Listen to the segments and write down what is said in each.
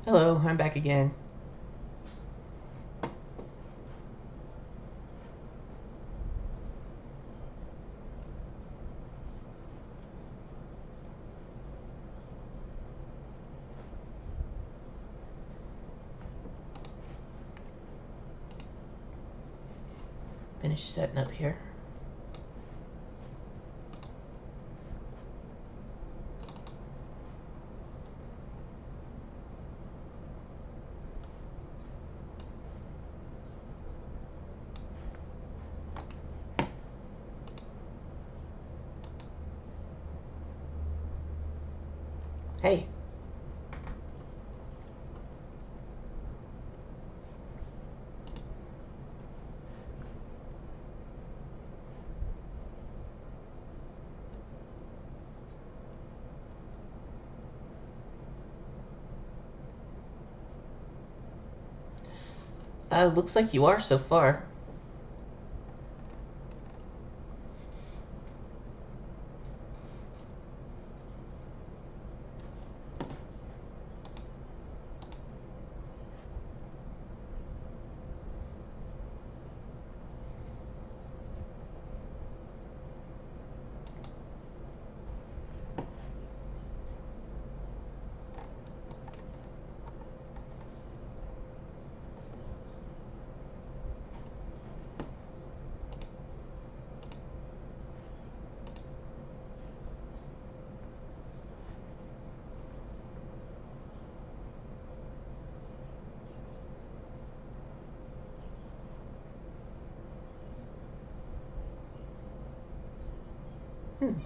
Hello, I'm back again. Finish setting up here. Hey. Looks like you are so far.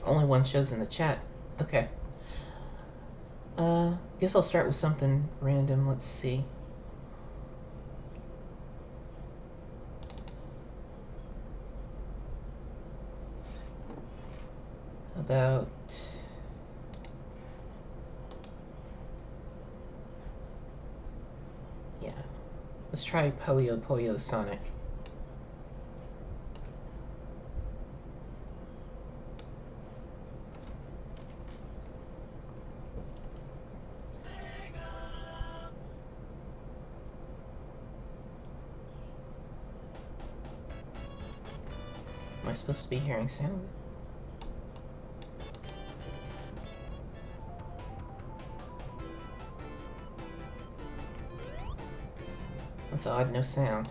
Only one shows in the chat. Okay. Guess I'll start with something random. Let's see. About... yeah. Let's try Puyo Puyo Sonic. Am I supposed to be hearing sound? That's odd, no sound.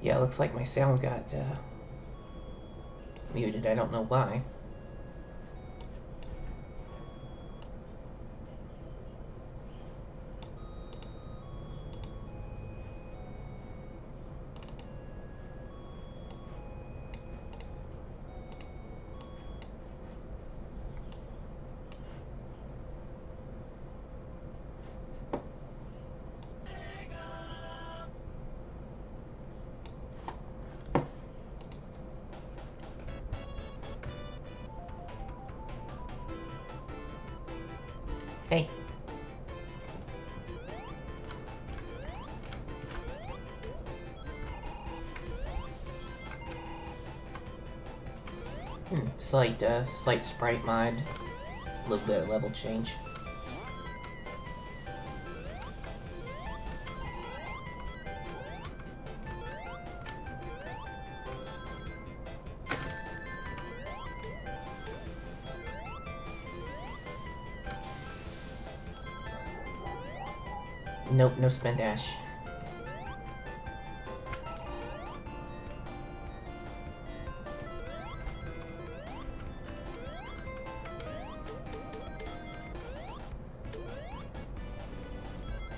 Yeah, looks like my sound got muted. I don't know why. Hey. Slight sprite mod. A little bit of level change. Nope, no spin dash.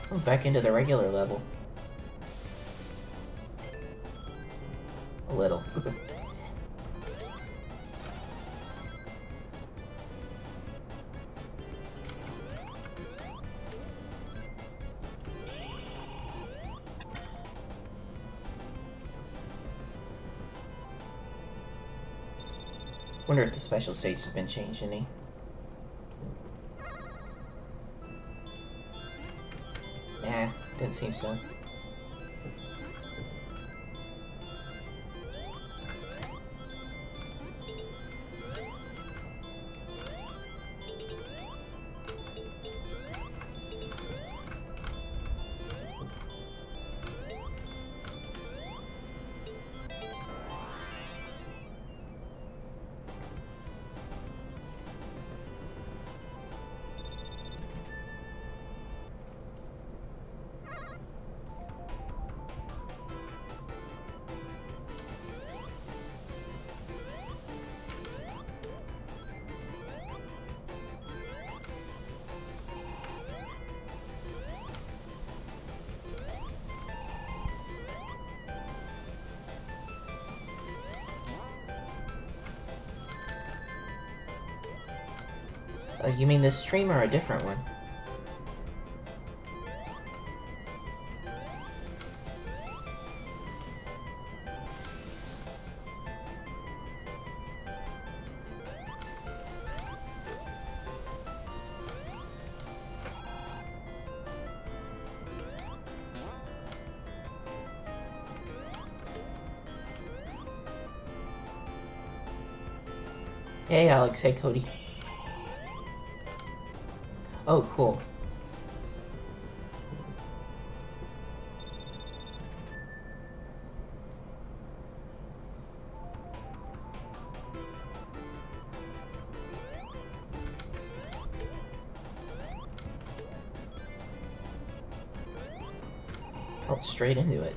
Oh, back into the regular level. A little. Wonder if the special stage has been changed any. Didn't seem so. You mean this stream or a different one? Hey Alex, hey Cody. Oh, cool. Oh, straight into it.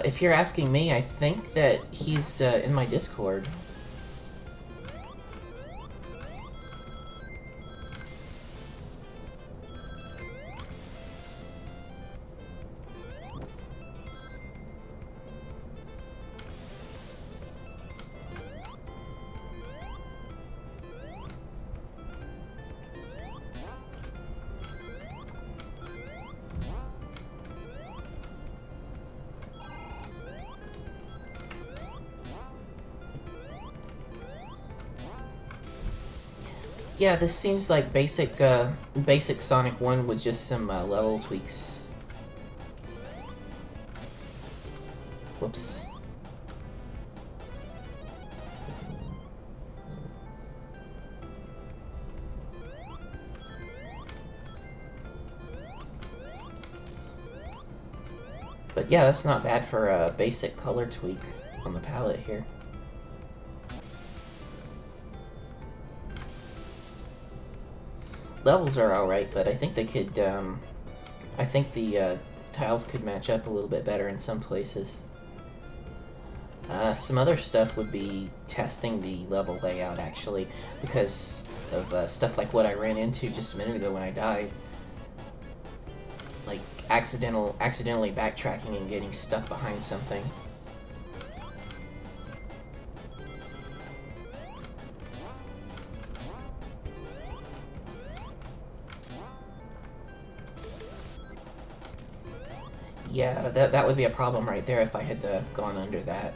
If you're asking me, I think that he's in my Discord. Yeah, this seems like basic Sonic 1 with just some level tweaks. Whoops. But yeah, that's not bad for a basic color tweak on the palette here. Levels are alright, but I think they could, I think the tiles could match up a little bit better in some places. Some other stuff would be testing the level layout, actually, because of stuff like what I ran into just a minute ago when I died. Like, accidentally backtracking and getting stuck behind something. Yeah, that would be a problem right there if I had gone under that.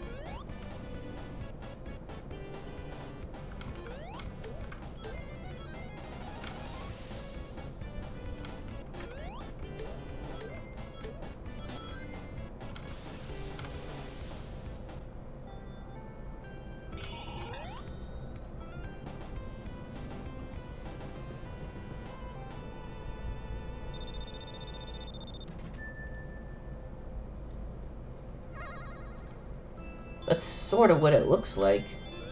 That's sort of what it looks like.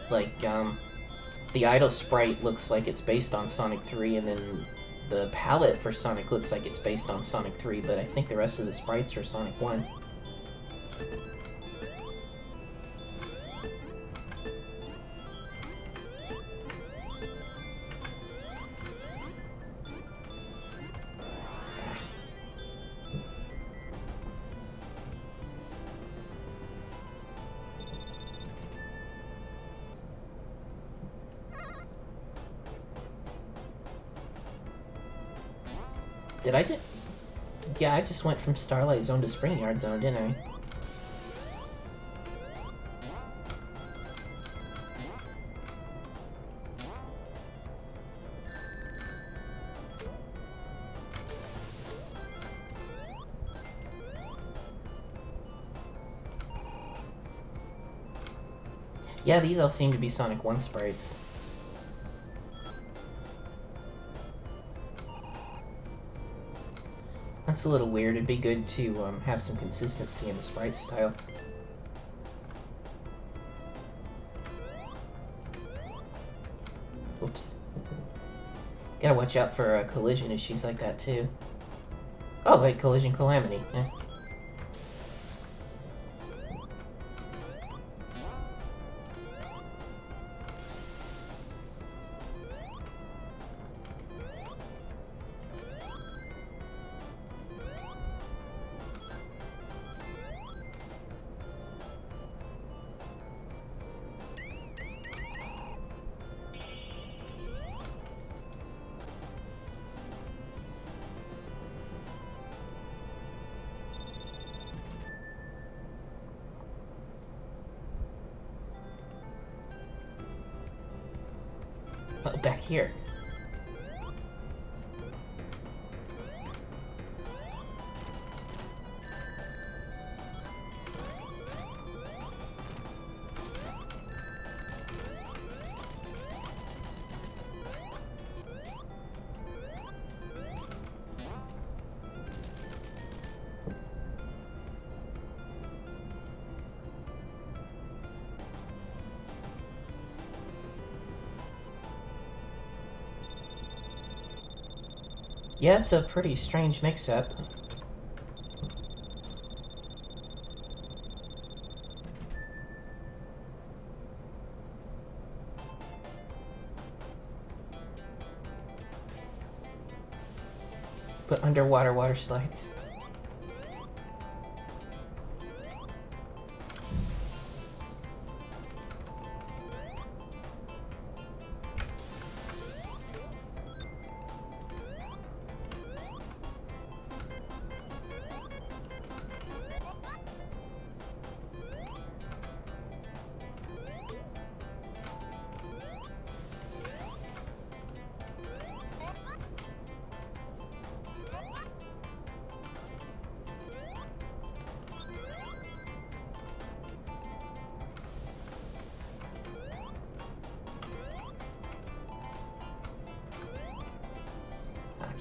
Like, the idle sprite looks like it's based on Sonic 3, and then the palette for Sonic looks like it's based on Sonic 3, but I think the rest of the sprites are Sonic 1. Did I just... Yeah, I just went from Starlight Zone to Spring Yard Zone, didn't I? Yeah, these all seem to be Sonic 1 sprites. That's a little weird. It'd be good to have some consistency in the sprite style. Oops. Gotta watch out for collision issues like that too. Oh wait, Collision Calamity. Yeah. Oh, back here. Yeah, it's a pretty strange mix-up. But underwater water slides.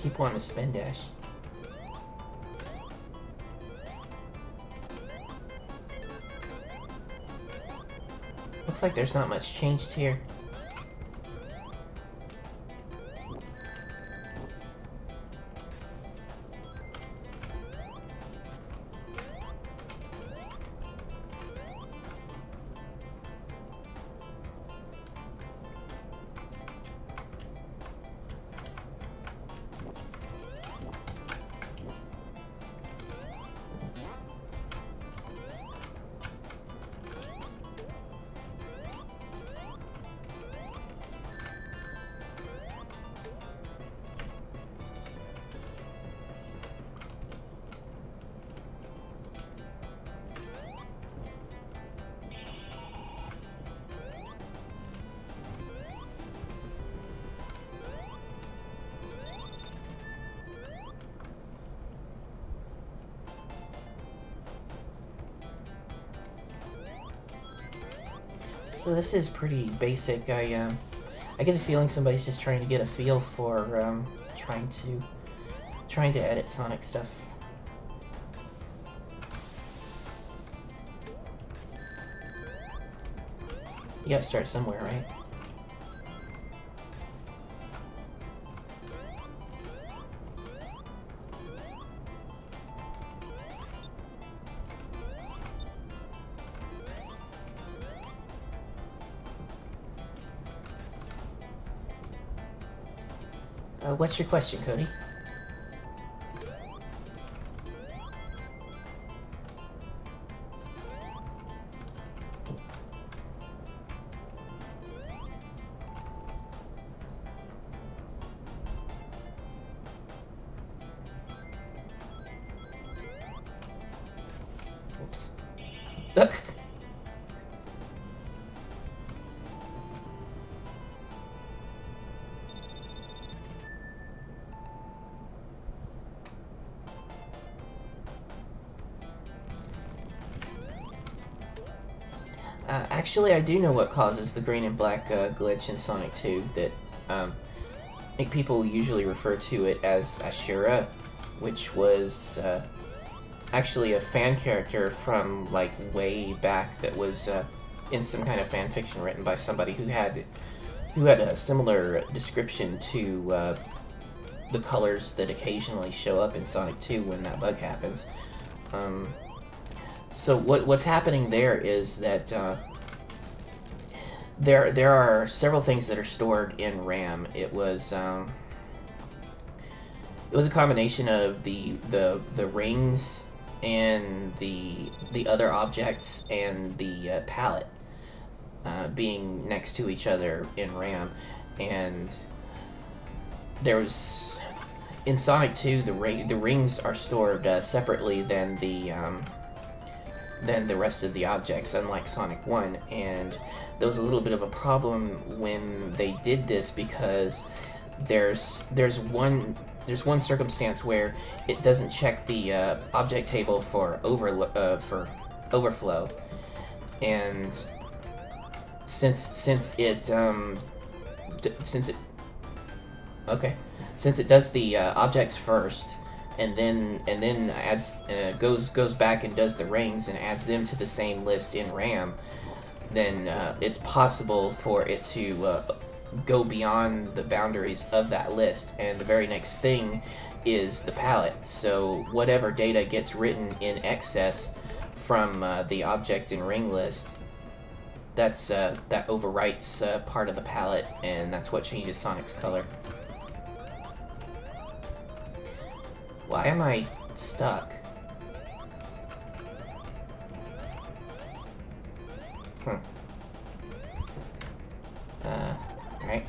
Keep wanting to spin dash. Looks like there's not much changed here. So this is pretty basic. I get the feeling somebody's just trying to get a feel for trying to edit Sonic stuff. You gotta start somewhere, right? What's your question, Cody? Oops. Look! Actually, I do know what causes the green and black glitch in Sonic 2 that I think people usually refer to it as Ashura, which was actually a fan character from like way back that was in some kind of fan fiction written by somebody who had a similar description to the colors that occasionally show up in Sonic 2 when that bug happens. So what's happening there is that there are several things that are stored in RAM. It was a combination of the rings and the other objects and the palette being next to each other in RAM, and there was in Sonic 2 the rings are stored separately than the rest of the objects, unlike Sonic 1, and there was a little bit of a problem when they did this because there's one circumstance where it doesn't check the object table for overflow, and since it does the objects first and then adds goes back and does the rings and adds them to the same list in RAM, then it's possible for it to go beyond the boundaries of that list, and the very next thing is the palette. So whatever data gets written in excess from the object and ring list, that overwrites part of the palette, and that's what changes Sonic's color. Why am I stuck? Right.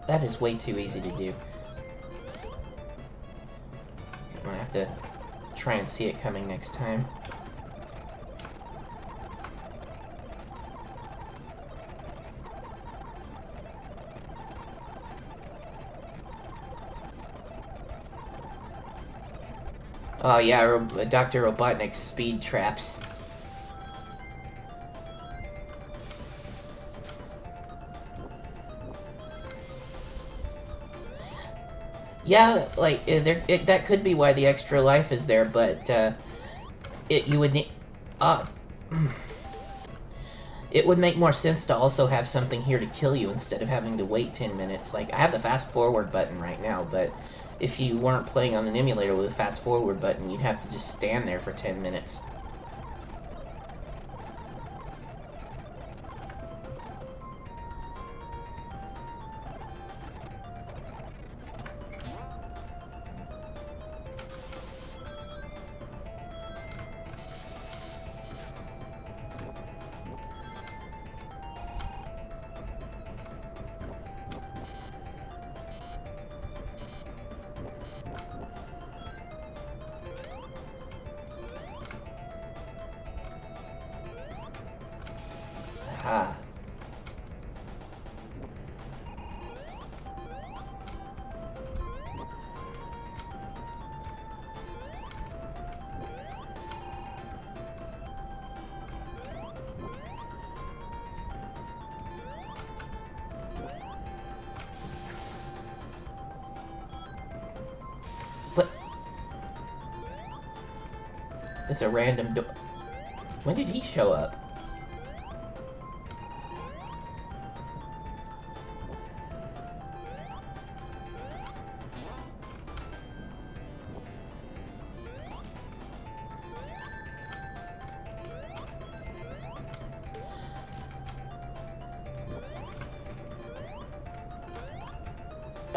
That is way too easy to do. I'm gonna have to try and see it coming next time. Oh yeah, Dr. Robotnik's speed traps. Yeah, like that could be why the extra life is there, but you would need it would make more sense to also have something here to kill you instead of having to wait 10 minutes. Like, I have the fast forward button right now, but if you weren't playing on an emulator with a fast forward button, you'd have to just stand there for 10 minutes. Aha. What? It's a random door. When did he show up?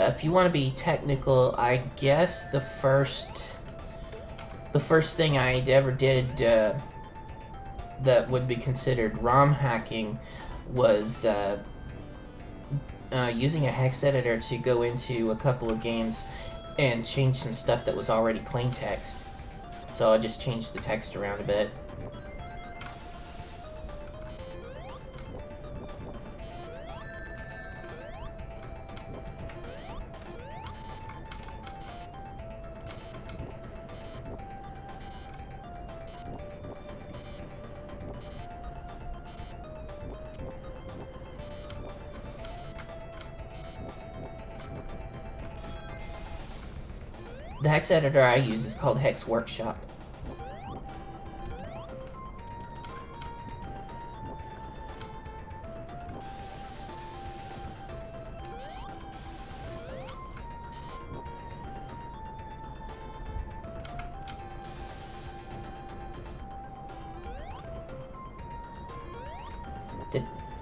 If you want to be technical, I guess the first thing I ever did that would be considered ROM hacking was using a hex editor to go into a couple of games and change some stuff that was already plain text. So I just changed the text around a bit. The hex editor I use is called Hex Workshop.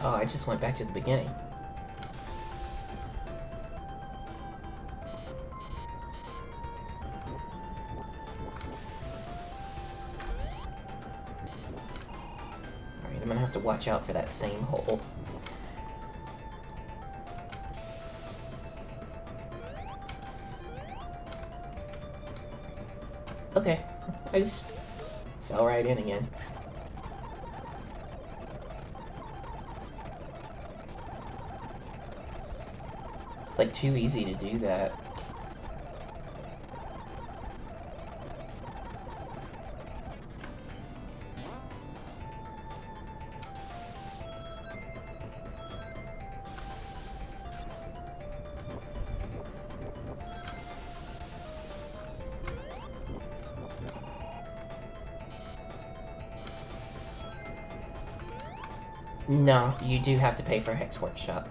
Oh, I just went back to the beginning. Alright, I'm gonna have to watch out for that same hole. Okay, I just fell right in again. Like, too easy to do that. No, you do have to pay for Hex Workshop.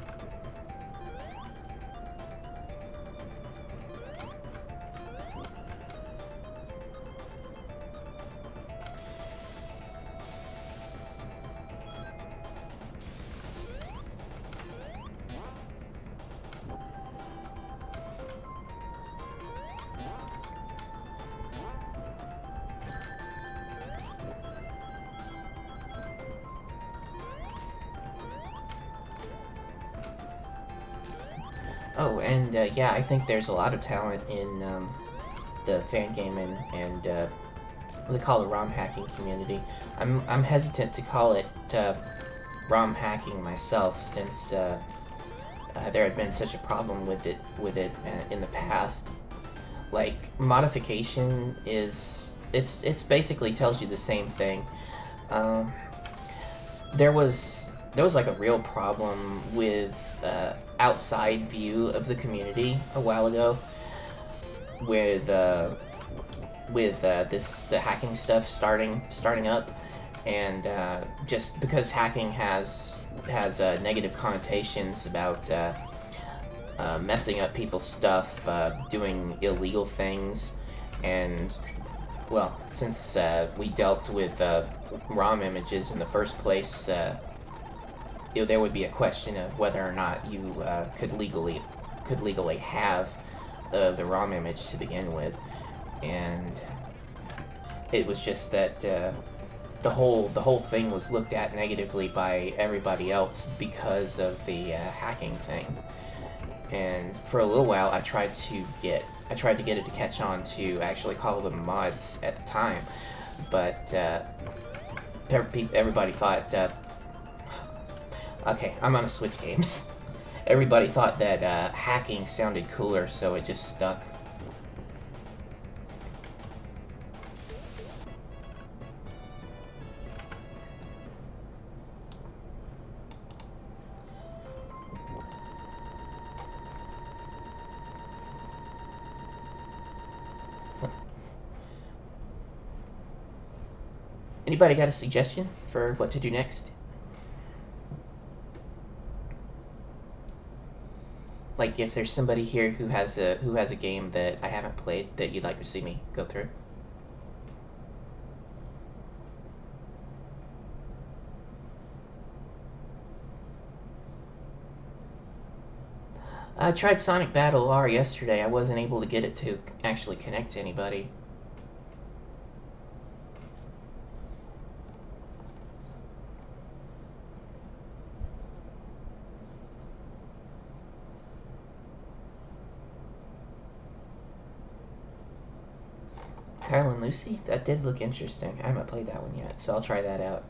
Oh, and yeah, I think there's a lot of talent in the Fangaming and what they call the ROM hacking community. I'm hesitant to call it ROM hacking myself, since there had been such a problem with it in the past. Like, modification is it's basically tells you the same thing. There was like a real problem with outside view of the community a while ago, with the hacking stuff starting up, and just because hacking has negative connotations about messing up people's stuff, doing illegal things, and well, since we dealt with ROM images in the first place, there would be a question of whether or not you could legally have the ROM image to begin with, and it was just that the whole thing was looked at negatively by everybody else because of the hacking thing. And for a little while, I tried to get it to catch on to actually call them mods at the time, but everybody thought Okay, I'm on a Switch games. Everybody thought that hacking sounded cooler, so it just stuck. Anybody got a suggestion for what to do next? Like, if there's somebody here who has a game that I haven't played that you'd like to see me go through. I tried Sonic Battle R yesterday. I wasn't able to get it to actually connect to anybody. Kyle and Lucy? That did look interesting. I haven't played that one yet, so I'll try that out.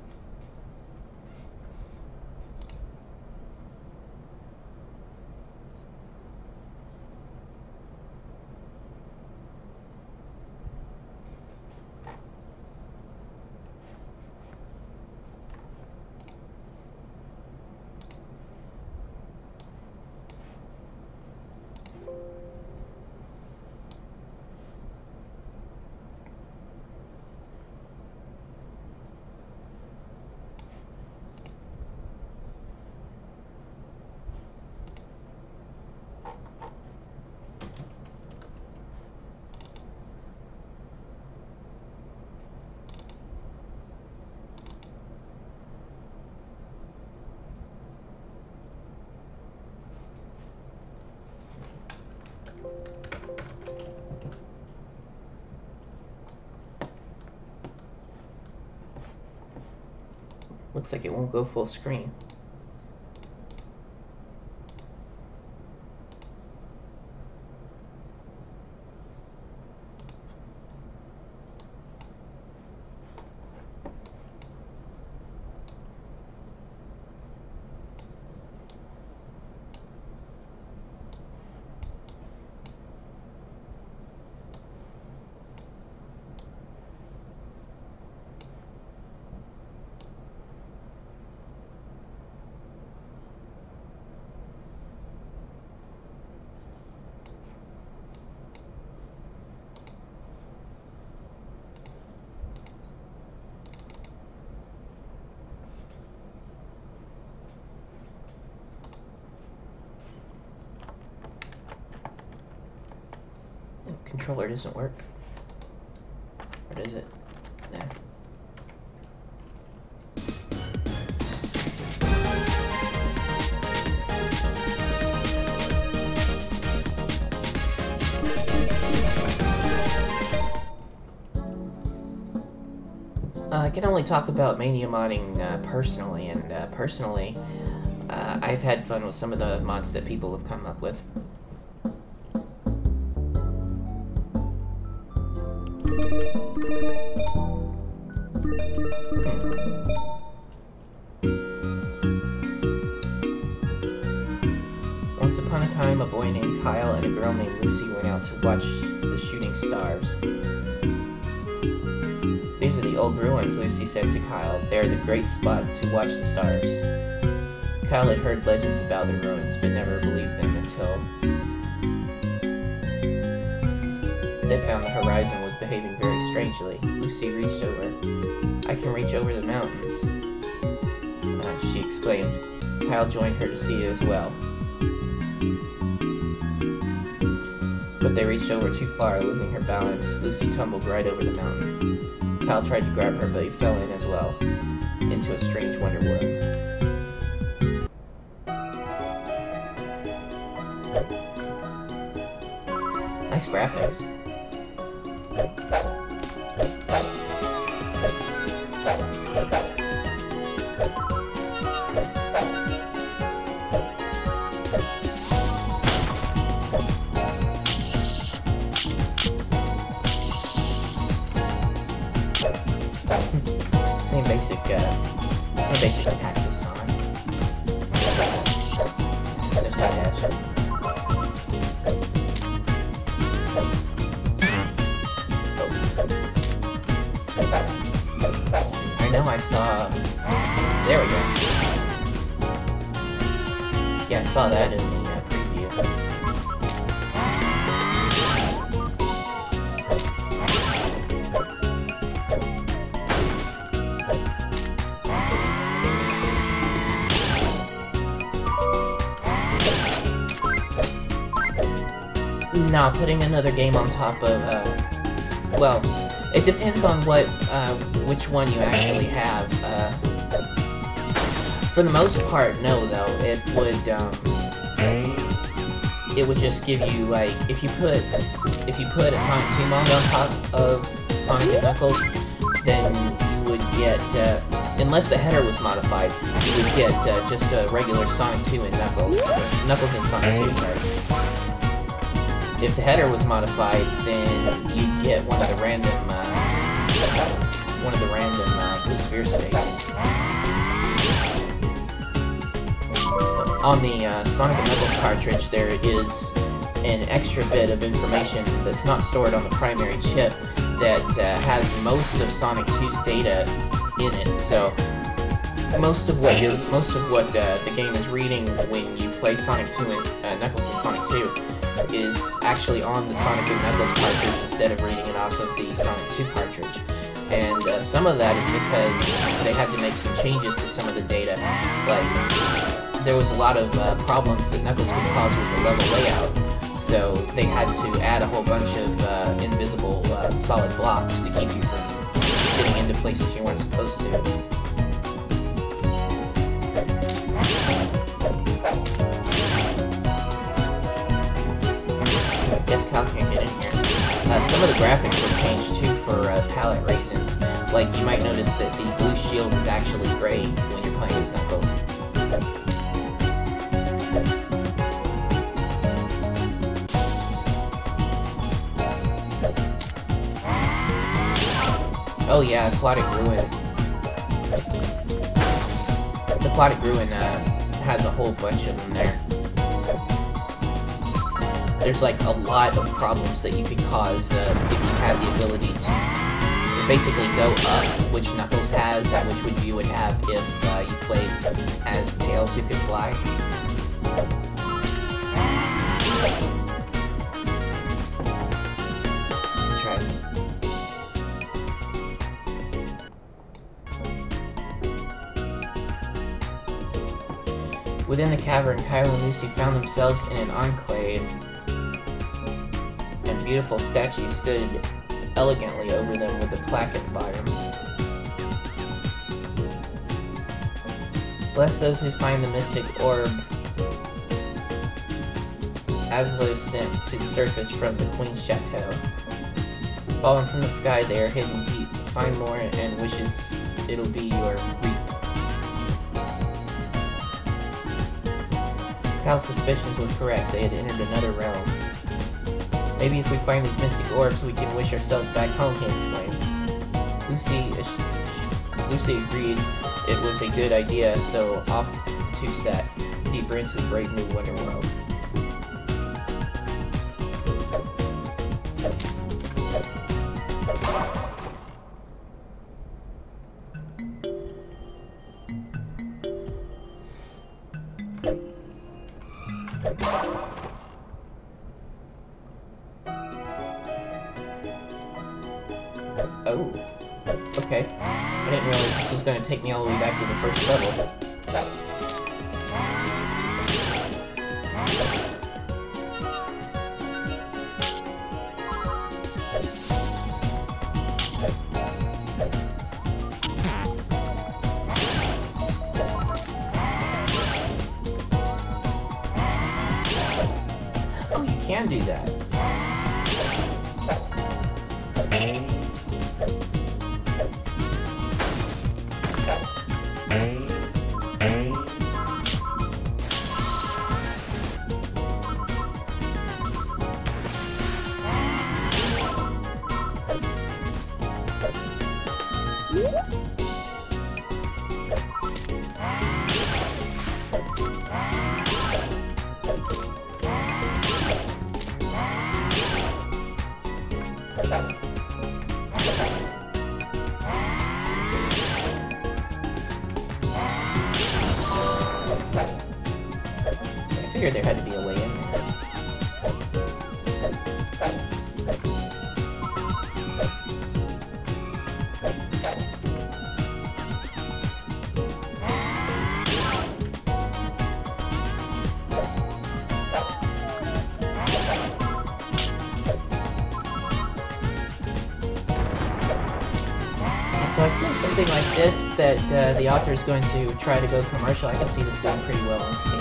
Looks like it won't go full screen. Controller doesn't work. Or does it? There. I can only talk about Mania modding personally, and personally, I've had fun with some of the mods that people have come up with. Once upon a time, a boy named Kyle and a girl named Lucy went out to watch the shooting stars. These are the old ruins, Lucy said to Kyle. They're the great spot to watch the stars. Kyle had heard legends about the ruins, but never believed them until they found the horizon was behaving very strangely. Lucy reached over. I can reach over the mountains, she exclaimed. Kyle joined her to see it as well. But they reached over too far, losing her balance. Lucy tumbled right over the mountain. Kyle tried to grab her, but he fell in as well, into a strange wonder world. Nice graphics. Same basic attack as Sonic. Yeah, I saw that in the preview. Nah, putting another game on top of, well, it depends on what, which one you actually have. For the most part, no, though. It would just give you, like, if you put a Sonic 2 mod on top of Sonic and Knuckles, then you would get, unless the header was modified, you would get just a regular Sonic 2 and Knuckles and Sonic 2, sorry. If the header was modified, then you'd get one of the random Blue Sphere stages. On the Sonic & Knuckles cartridge, there is an extra bit of information that's not stored on the primary chip that has most of Sonic 2's data in it. So most of what the game is reading when you play Sonic 2 and Knuckles and Sonic 2 is actually on the Sonic & Knuckles cartridge instead of reading it off of the Sonic 2 cartridge. And some of that is because they had to make some changes to some of the data. Like, there was a lot of problems that Knuckles would cause with the level layout, so they had to add a whole bunch of invisible solid blocks to keep you from getting into places you weren't supposed to. I guess Cal can't get in here. Some of the graphics were changed too for palette reasons. Like, you might notice that the blue shield is actually gray when you're playing as Knuckles. Oh yeah, Aquatic Ruin. Aquatic Ruin has a whole bunch of them there. There's like a lot of problems that you could cause if you have the ability to basically go up, which Knuckles has, and which you would have if you played as Tails who could fly. Within the cavern, Kylo and Lucy found themselves in an enclave, and beautiful statues stood elegantly over them with a plaque at the bottom. Bless those who find the mystic orb Aslo sent to the surface from the Queen's Chateau. Fallen from the sky, they are hidden deep. Find more and wishes it'll be your reap. Cal's suspicions were correct. They had entered another realm. Maybe if we find these mystic orbs, we can wish ourselves back home, he exclaimed. Lucy agreed it was a good idea, so off the two set, deeper into the brave new Wonder World. Oh, okay. I didn't realize this was going to take me all the way back to the first level. Oh, you can do that. figured there had to be a way in there. So I assume something like this, that the author is going to try to go commercial. I can see this doing pretty well on Steam.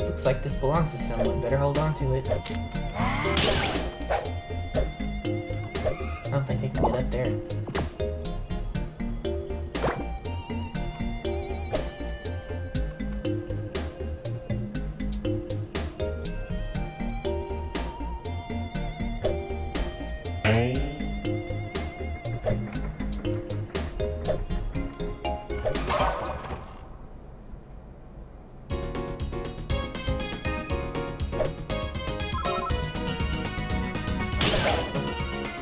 Looks like this belongs to someone. Better hold on to it. I don't think they can get up there.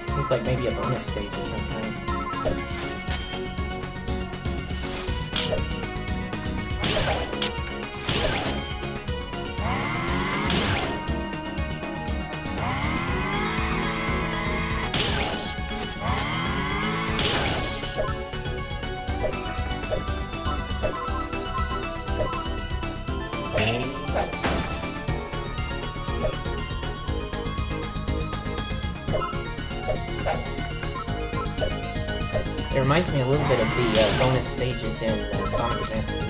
Seems like maybe a bonus stage or something. It reminds me a little bit of the bonus stages in Sonic Advance 3.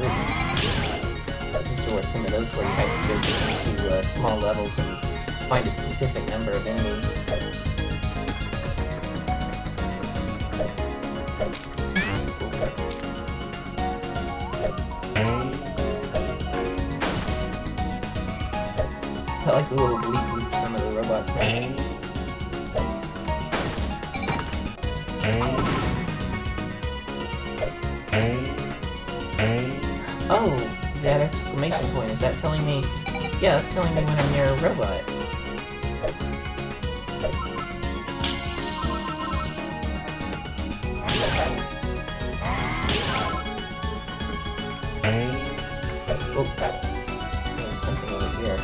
These are where some of those where you had to go into small levels and find a specific number of enemies. I like the little bleep bleep some of the robots make. Oh, that exclamation point, is that telling me... Yeah, that's telling me when I'm near a robot. Oh, there's something over here.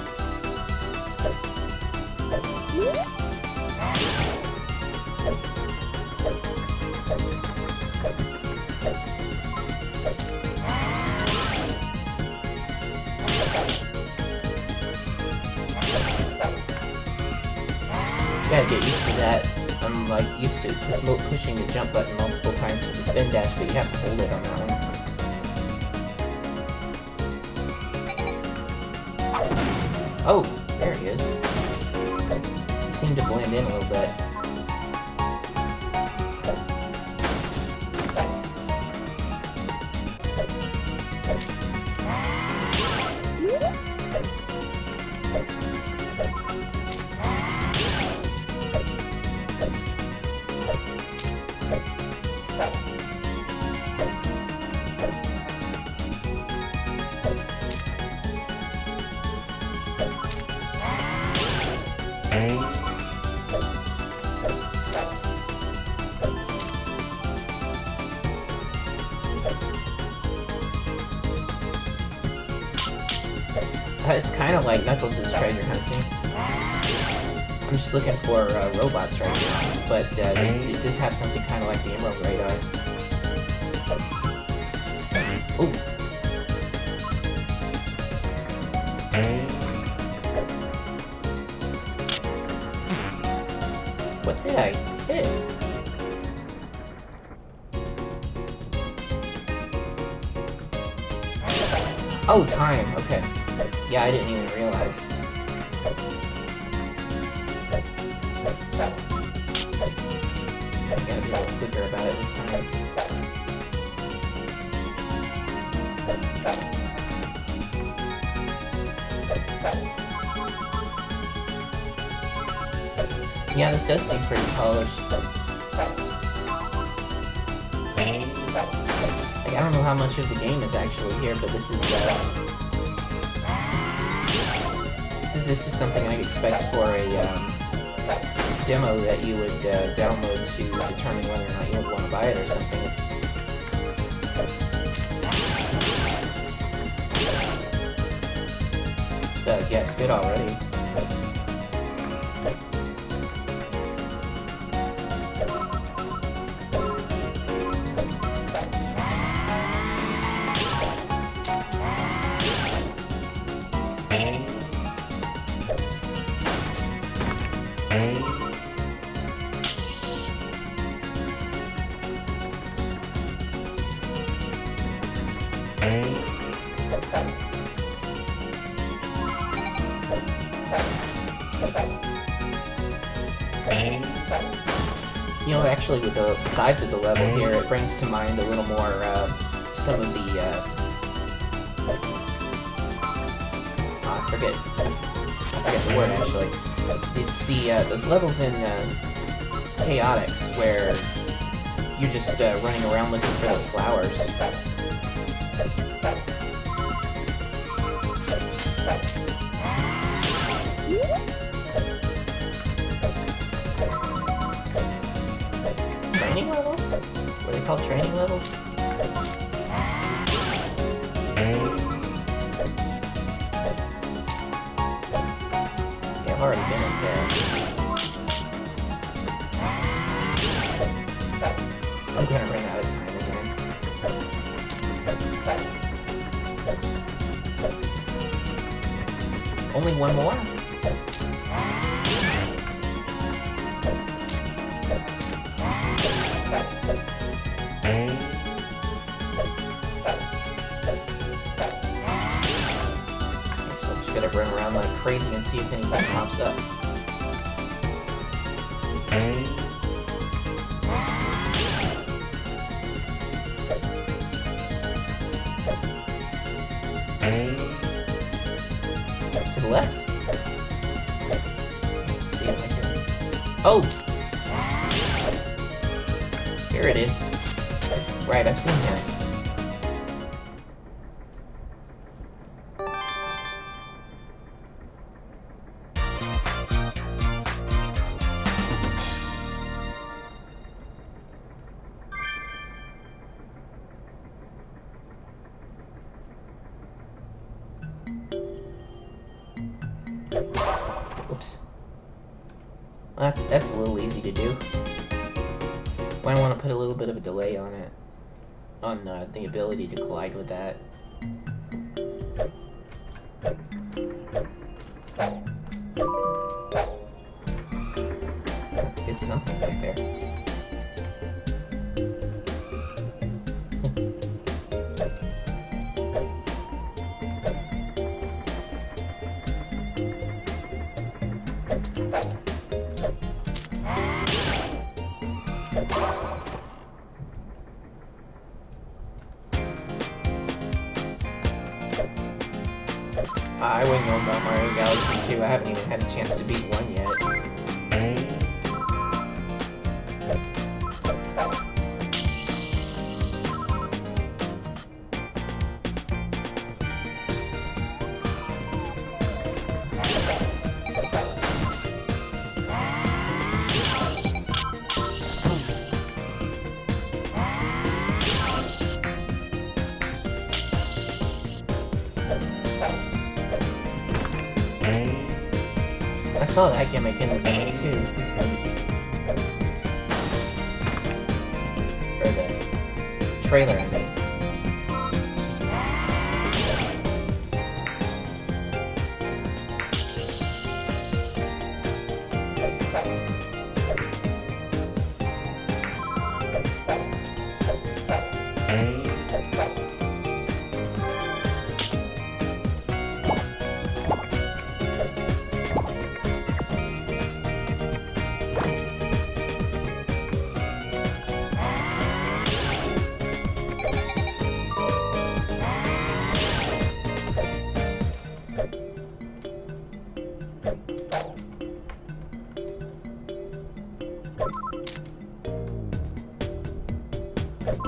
Gotta get used to that. I'm like used to pushing the jump button multiple times for the spin dash, but you have to hold it on that one. Oh, there he is. He seemed to blend in a little bit. It's kind of like Knuckles' treasure hunting. I'm just looking for robots right now, but it does have something kind of like the Emerald Radar. Ooh. What did I hit? Oh, time. Okay. Yeah, I didn't even realize. Gotta be a little quicker about it this time. Yeah, this does seem pretty polished. Like, I don't know how much of the game is actually here, but this is something I'd expect for a demo that you would download to determine whether or not you would want to buy it or something. Yeah, it's good already. You know, actually, with the size of the level here, it brings to mind a little more some of the I forget the word actually. It's the those levels in Chaotix where you're just running around looking for those flowers. Training levels? Were they called training levels? Yeah, I've already been up there. I'm gonna run out of time again. Only one more? So I'm just gonna run around like crazy and see if anything pops up. To the left? Let's see if I can... Oh! Here it is. Right, I've seen him. Oops. That's a little easy to do. I want to put a little bit of a delay on it. On the ability to collide with that. It's something back there. I wouldn't know about Mario Galaxy 2. I haven't even had a chance to beat 1 yet. I saw that gimmick in the demo too. It's like... or the trailer, I mean. That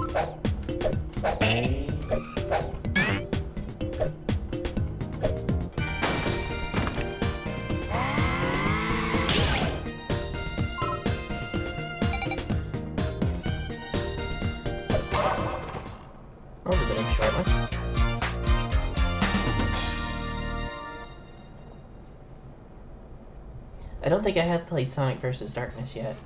was a bit of a short one. I don't think I have played Sonic vs. Darkness yet.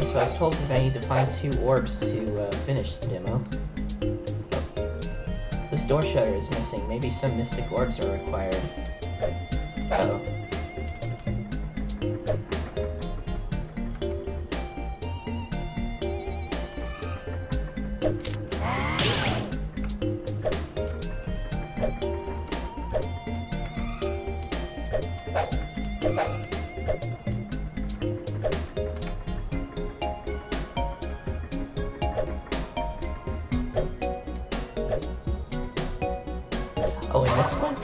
So I was told that I need to find 2 orbs to finish the demo. This door shutter is missing. Maybe some mystic orbs are required. Uh-oh. Oh, and this one?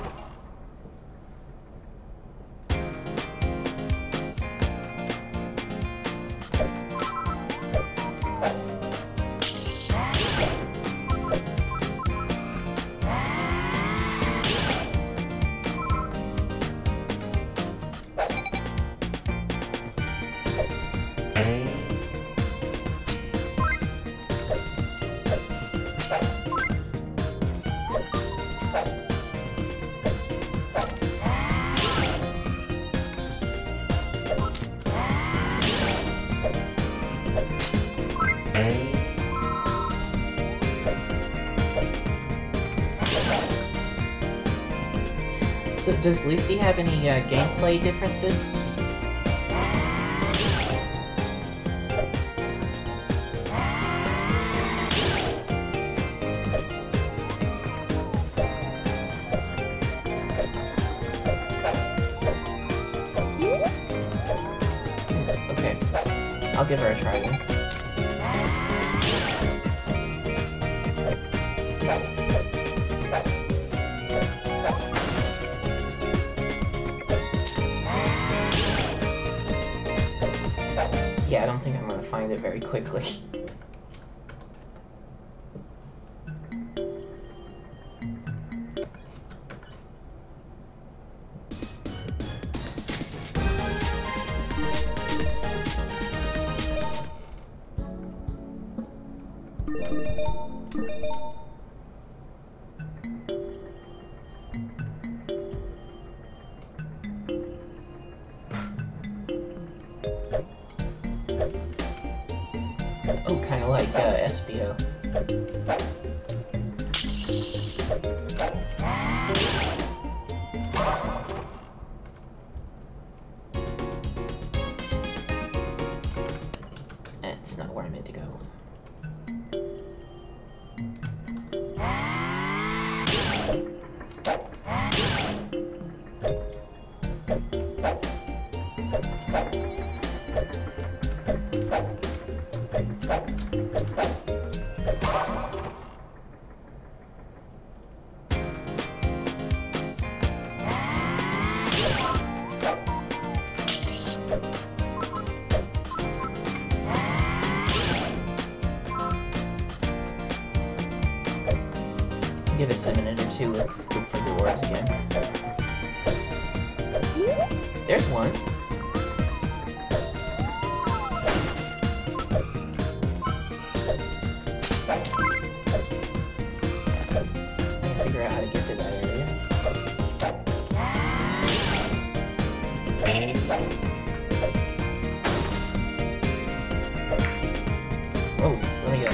So does Lucy have any gameplay differences? Okay, I'll give her a try then. Yeah, I don't think I'm gonna find it very quickly. Oh, kind of like SBO. That's not where I meant to go. Give us a minute or two, look for the orbs again. There's one. I can figure out how to get to that area. Oh, let me go.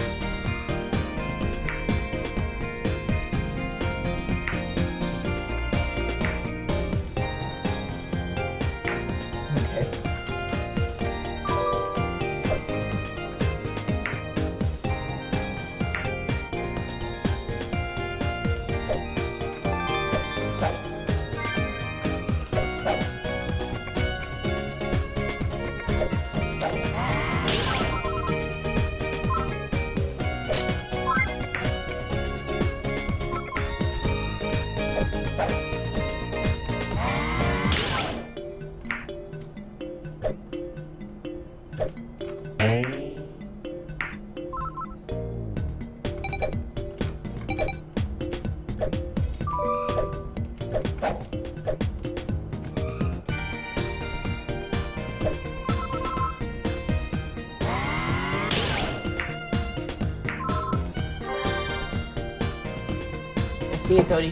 See you, Cody.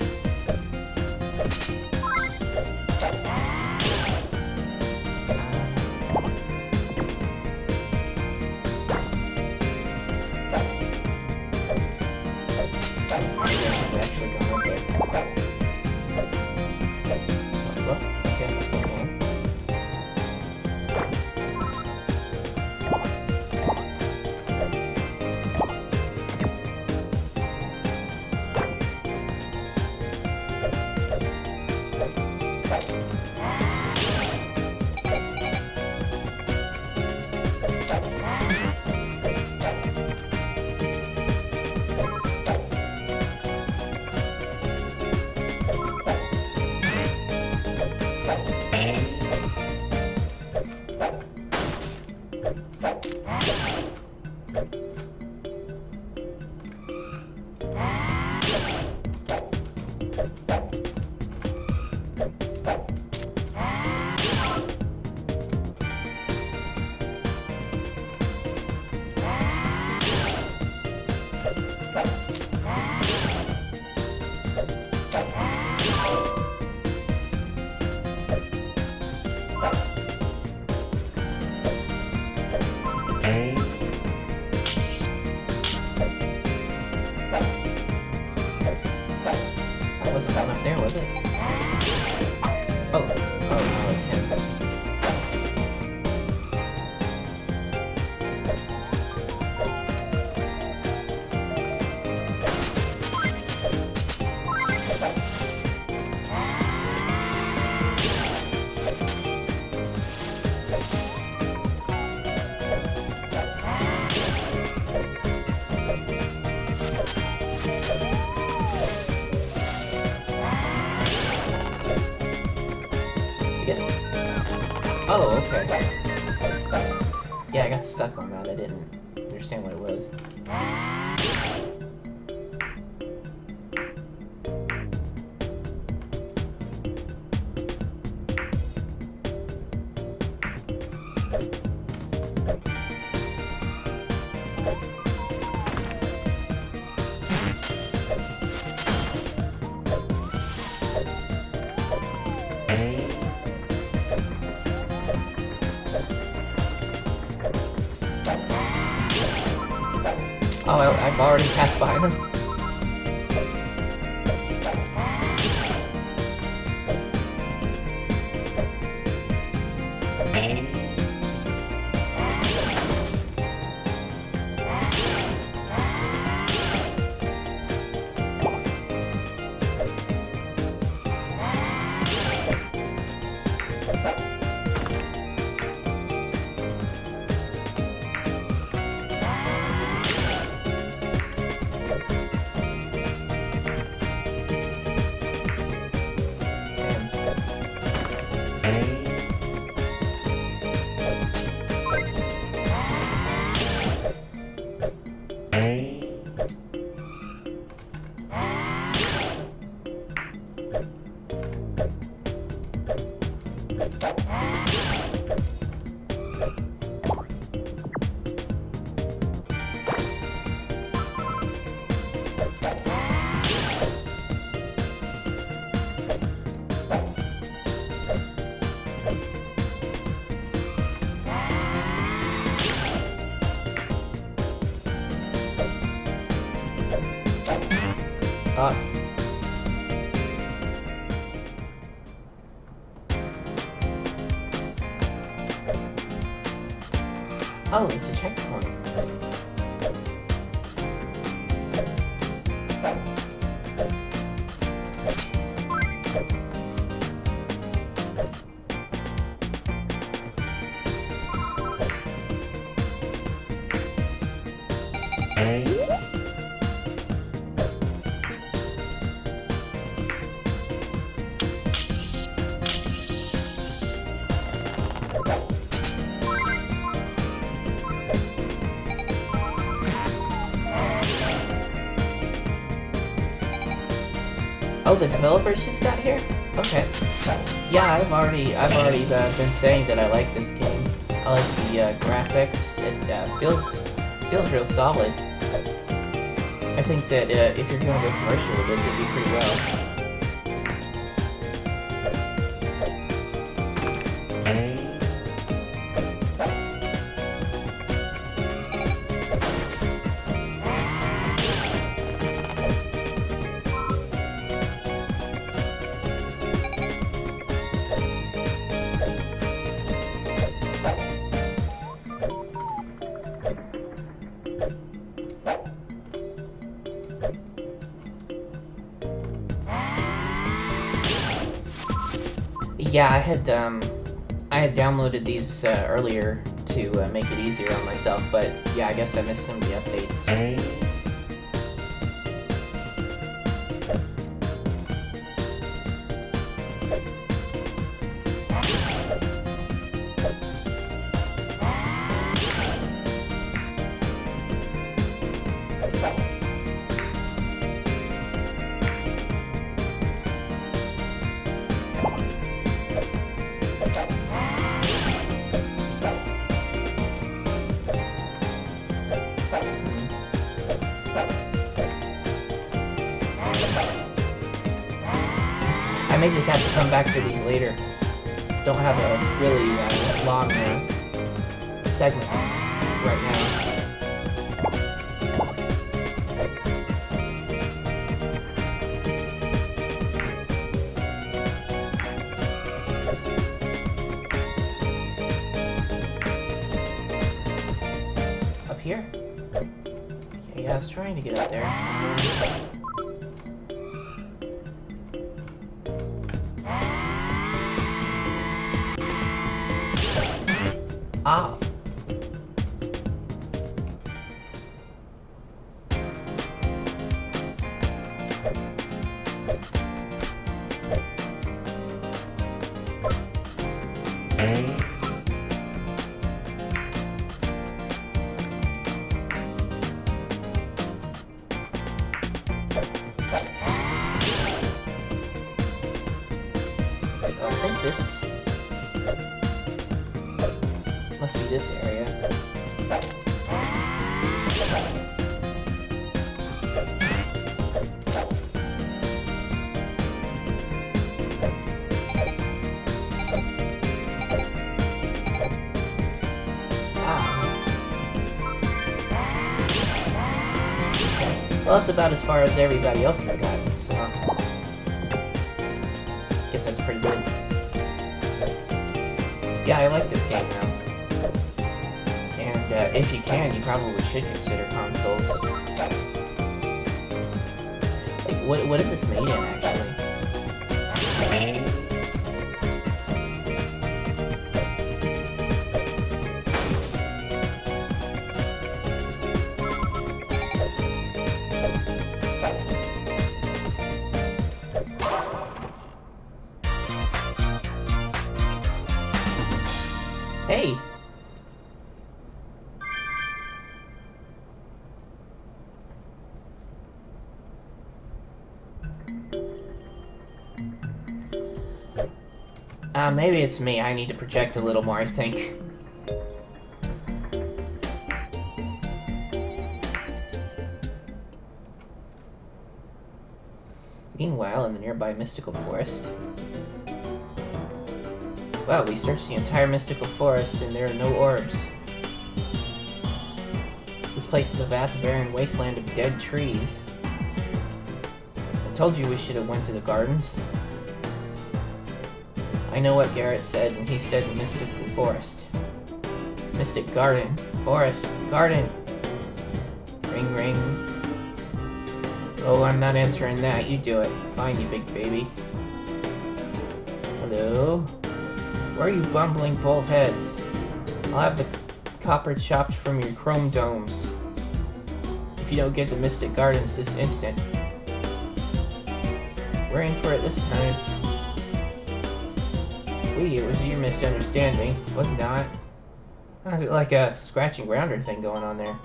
Oh, okay. Yeah, I got stuck on that. I didn't understand what it was. Oh, I've already passed by him. Oh, it's a checkpoint. Oh, the developers just got here? Okay. Yeah, I've already been saying that I like this game. I like the graphics. It feels real solid. I think that if you're going to go commercial with this, it'd be pretty well. Yeah, I had downloaded these earlier to make it easier on myself, but yeah, I guess I missed some of the updates. I may just have to come back to these later. Don't have a really long segment right now. Up here? Okay, yeah, I was trying to get up there. Ah. So I think this must be this area. Well, that's about as far as everybody else has gotten, so guess that's pretty good. Yeah, I like this game now. And if you can, you probably should consider consoles. Like, what is this made in, actually? Hey! Maybe it's me. I need to project a little more, I think. Meanwhile, in the nearby mystical forest... Wow, we searched the entire mystical forest and there are no orbs. This place is a vast barren wasteland of dead trees. I told you we should have went to the gardens. I know what Garrett said when he said mystical forest. Mystic garden. Forest. Garden. Ring ring. Oh, I'm not answering that. You do it. Fine, you big baby. Hello? Where are you bumbling bullheads? I'll have the copper chopped from your chrome domes. If you don't get the Mystic Gardens this instant. We're in for it this time. It was your misunderstanding. Was not. Like a scratching grounder thing going on there.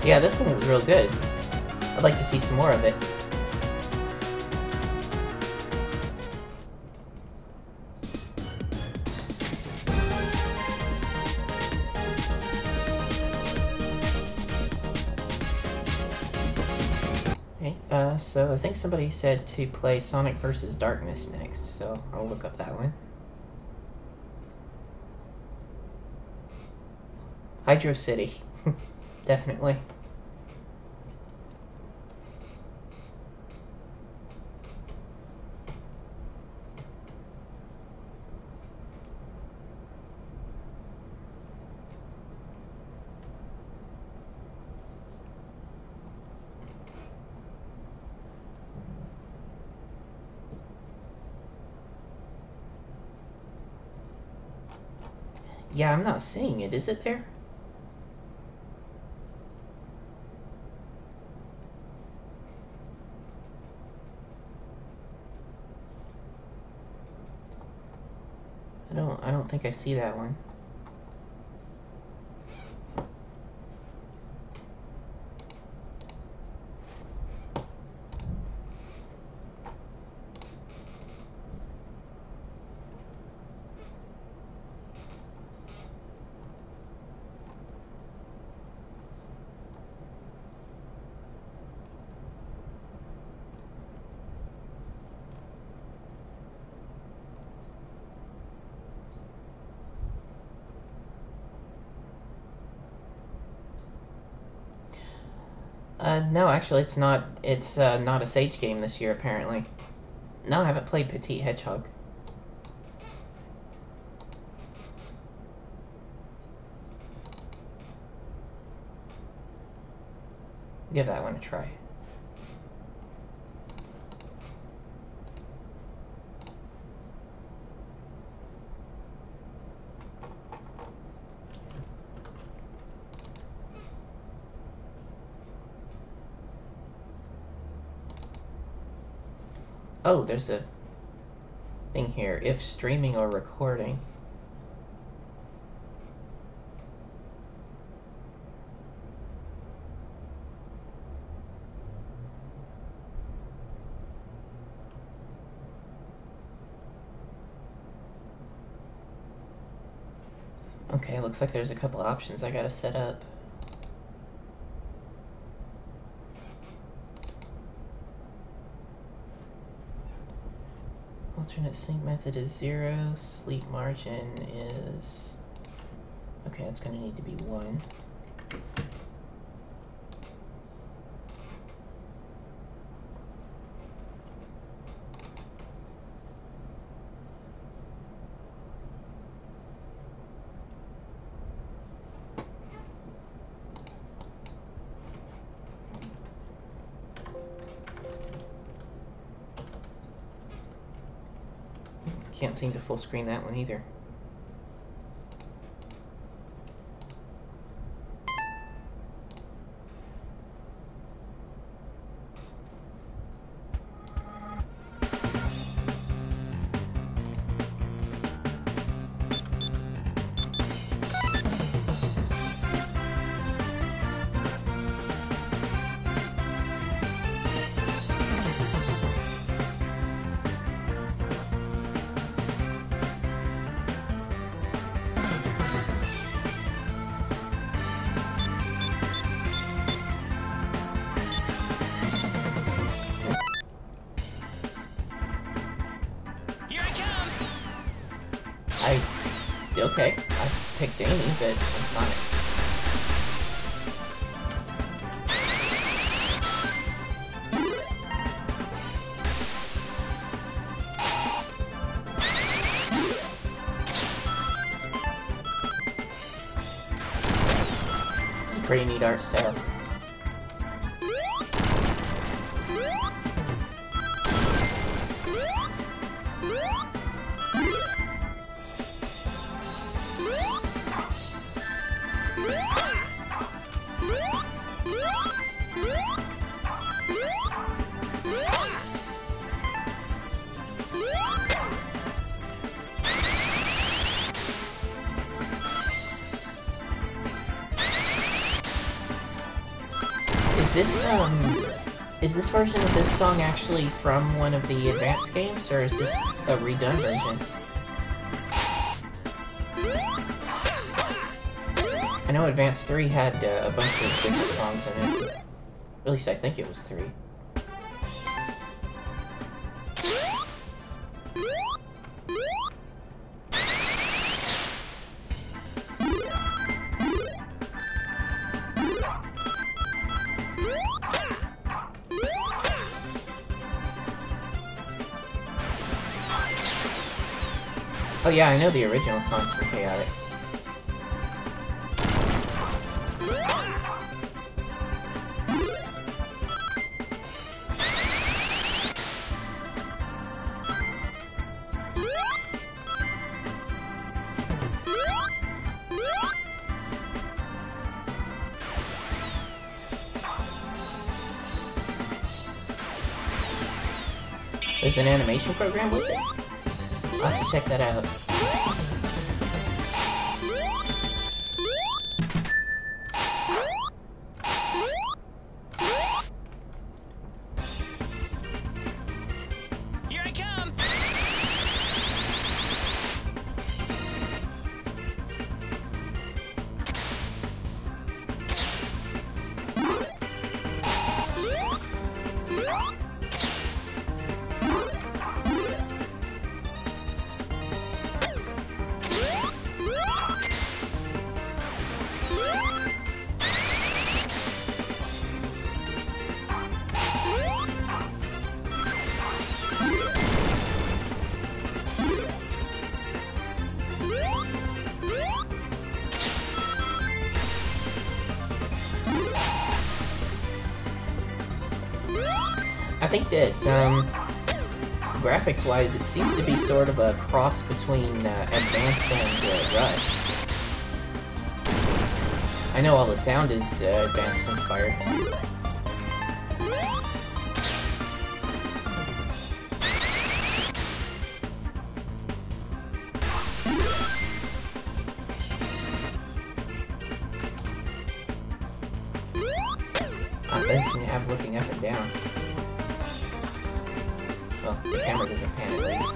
Yeah, this one was real good. I'd like to see some more of it. Okay, so I think somebody said to play Sonic vs. Darkness next, so I'll look up that one. Hydro City. Definitely. Yeah, I'm not seeing it. Is it there? I don't think I see that one. No, actually, it's not. It's not a Sage game this year, apparently. No, I haven't played Petite Hedgehog. Give that one a try. Oh, there's a thing here. If streaming or recording. Okay, looks like there's a couple options I gotta set up. Alternate sync method is 0. Sleep margin is... Okay, that's gonna need to be 1. Can't seem to full screen that one either. Okay, I picked Amy, but it's not it. It's a pretty neat art style. is this version of this song actually from one of the advanced games, or is this a redone version? I know Advance 3 had a bunch of different songs in it. At least I think it was 3. Oh yeah, I know the original songs from Chaotix. There's an animation program with it? I'll have to check that out. Here I come! I think that, graphics-wise, it seems to be sort of a cross between Advance and Rush. I know all the sound is Advanced inspired. Best when you have looking up and down. Well, the camera doesn't pan at least.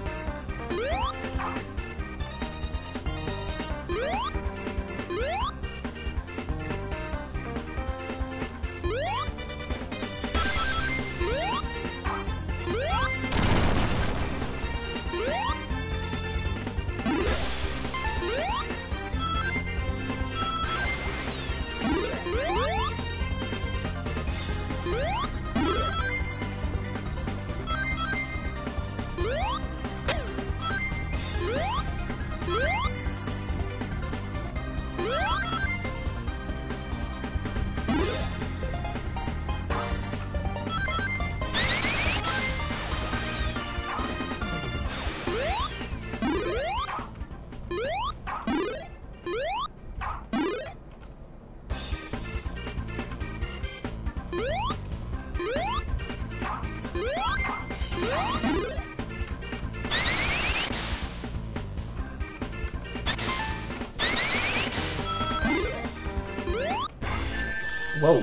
Whoa.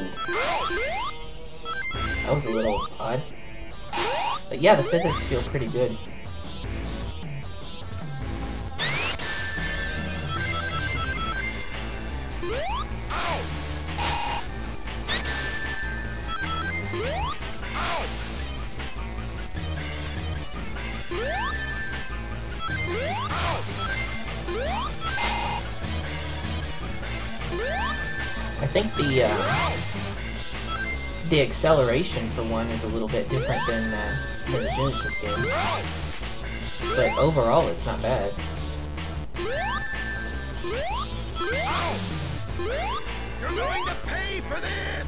That was a little odd. But yeah, the physics feel pretty good. I think the acceleration for one is a little bit different than the Genesis games, but overall it's not bad. You're going to pay for this!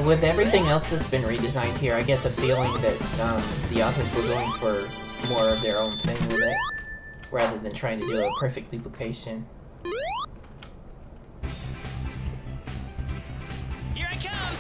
With everything else that's been redesigned here, I get the feeling that the authors were going for more of their own thing with it, rather than trying to do a perfect duplication. Here I come!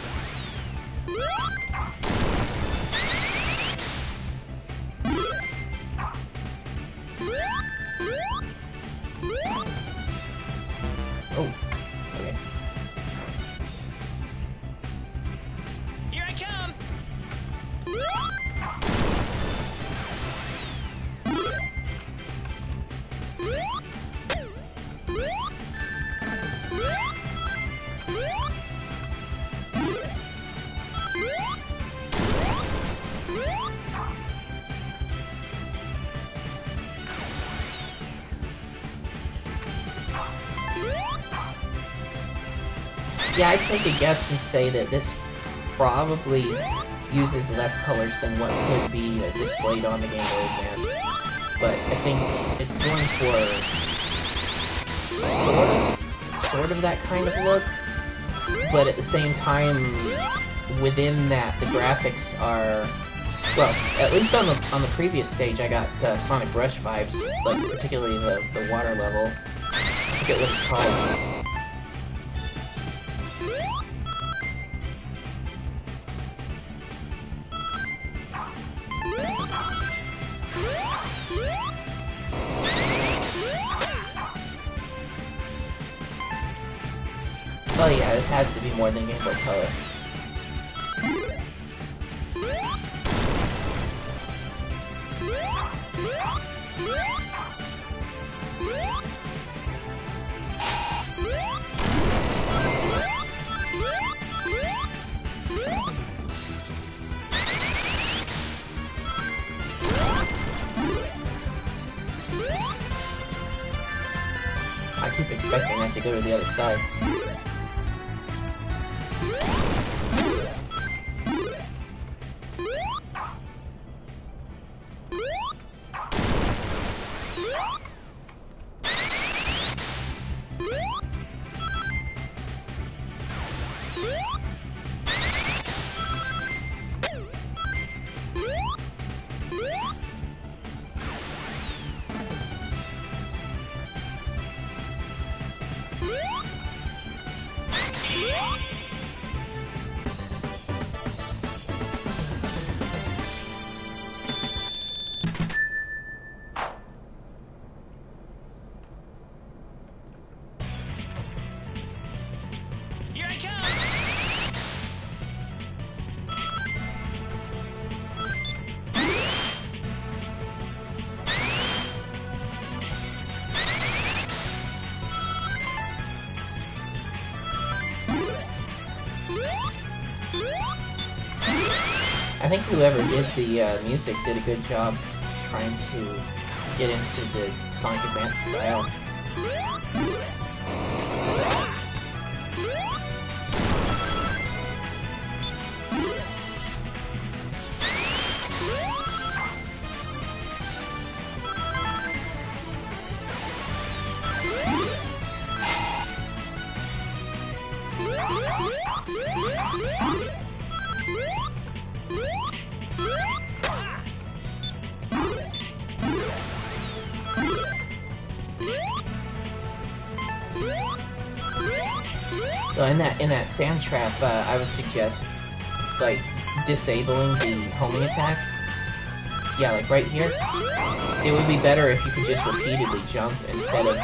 Yeah, I'd take a guess and say that this probably uses less colors than what could be displayed on the Game Boy Advance. But I think it's going for sort of that kind of look, but at the same time, within that, the graphics are, well, at least on the previous stage, I got Sonic Rush vibes, like particularly the water level. I forget what it's called. Oh yeah, this has to be more than Game Boy Color. I keep expecting that to go to the other side. Here I come! I think whoever did the music did a good job trying to get into the Sonic Advance style. So in that sand trap, I would suggest like disabling the homing attack. Yeah, like right here. It would be better if you could just repeatedly jump instead of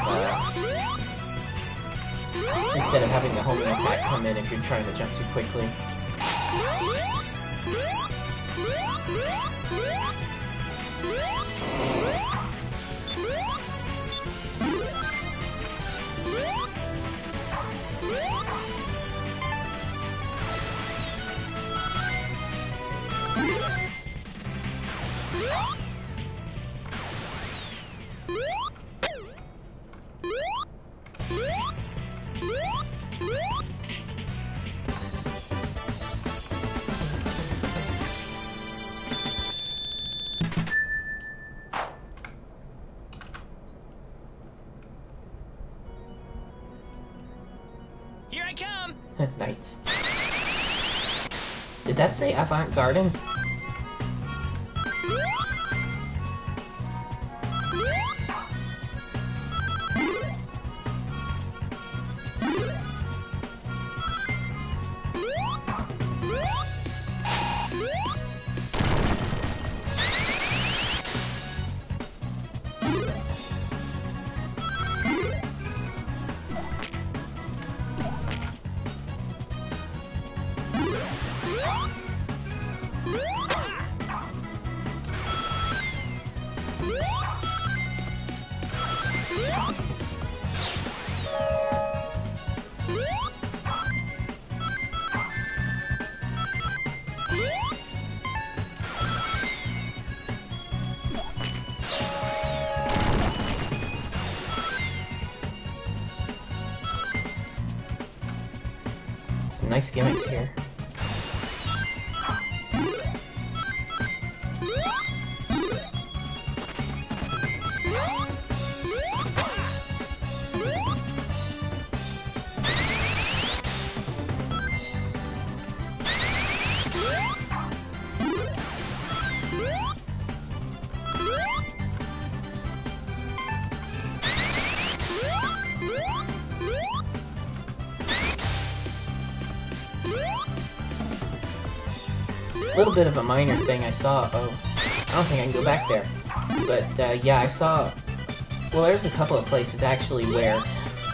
having the homing attack come in if you're trying to jump too quickly. Here I come! Nice. Did that say Avant Garden? nice gimmicks here. A little bit of a minor thing I saw. Oh, I don't think I can go back there. But yeah, I saw. Well, there's a couple of places actually where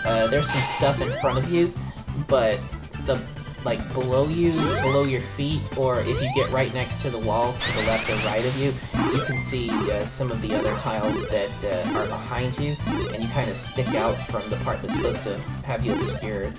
there's some stuff in front of you, but like below you, below your feet, or if you get right next to the wall to the left or right of you, you can see some of the other tiles that are behind you, and you kind of stick out from the part that's supposed to have you obscured.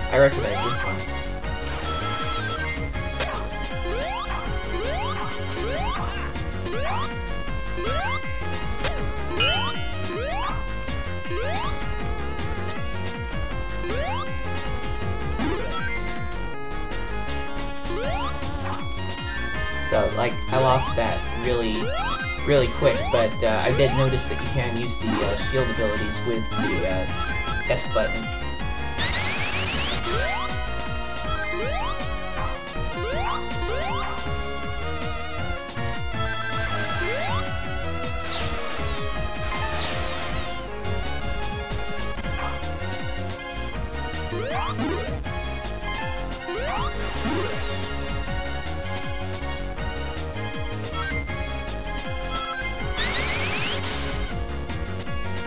I recognize this one. So, like, I lost that really quick, but I did notice that you can use the shield abilities with the S button.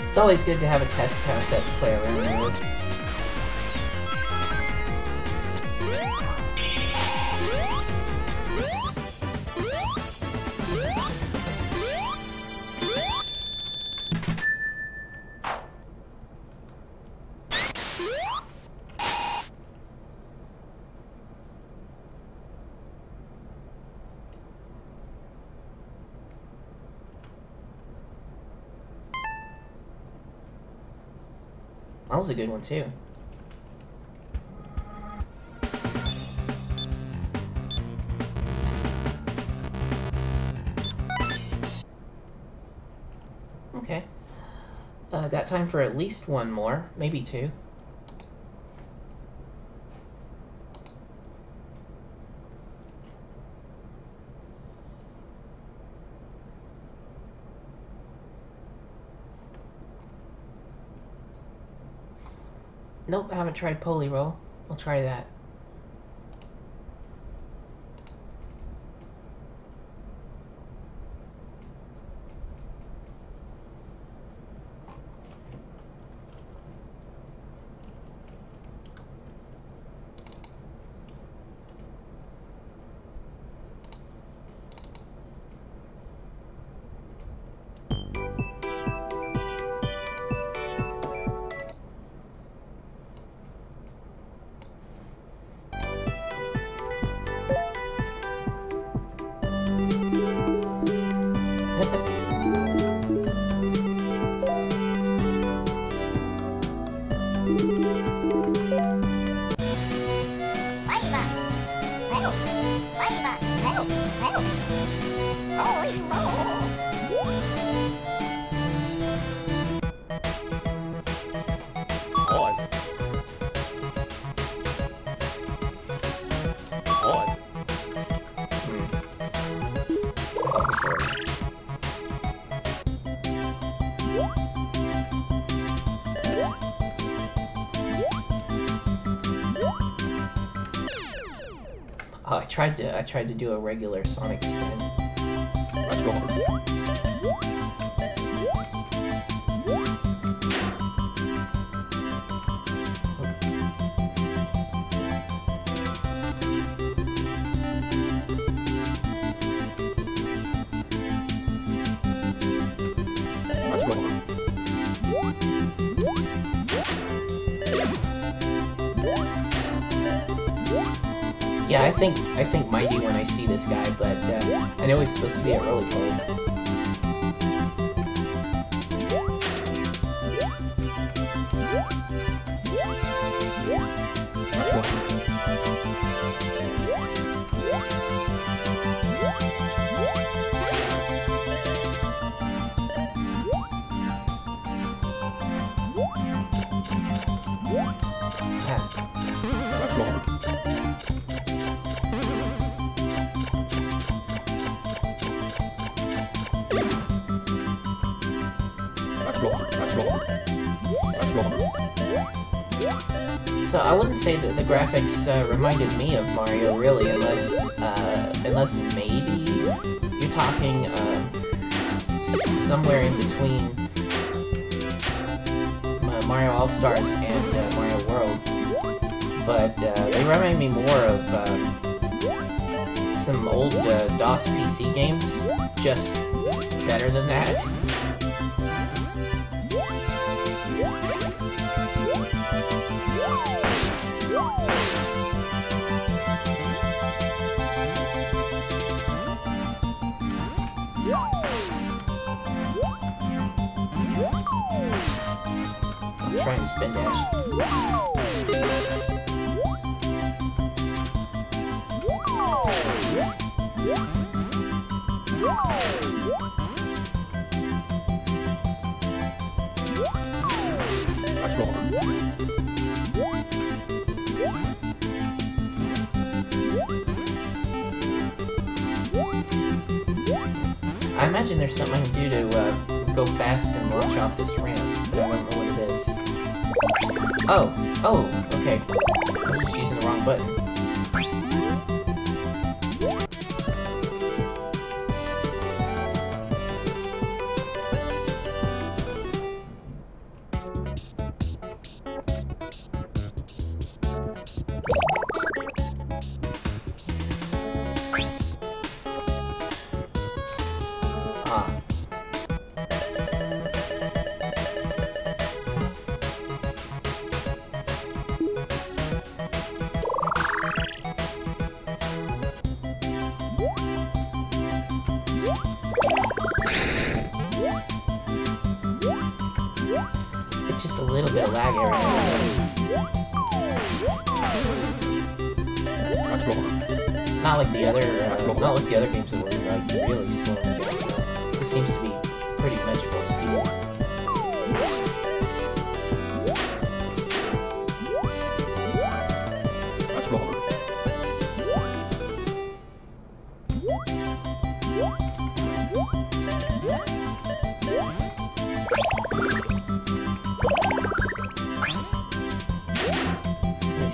It's always good to have a test town set to play around with. That was a good one, too. Okay. Got time for at least one more, maybe two. Nope, I haven't tried Poliwhirl. I'll try that. Oh, tried to do a regular Sonic spin. Let's go. Yeah, I think Mighty when I see this guy, but I know he's supposed to be a Roly-Poly. So I wouldn't say that the graphics reminded me of Mario, really, unless maybe you're talking somewhere in between Mario All-Stars and Mario World. But they remind me more of some old DOS PC games, just better than that. I'm trying to spin dash. I imagine there's something I can do to go fast and launch off this ramp, but I don't know what it is. Oh, okay. I was just using the wrong button. It's just a little bit laggy right now. Not like the other games that were like really slow and good. This seems to be pretty measurable speed.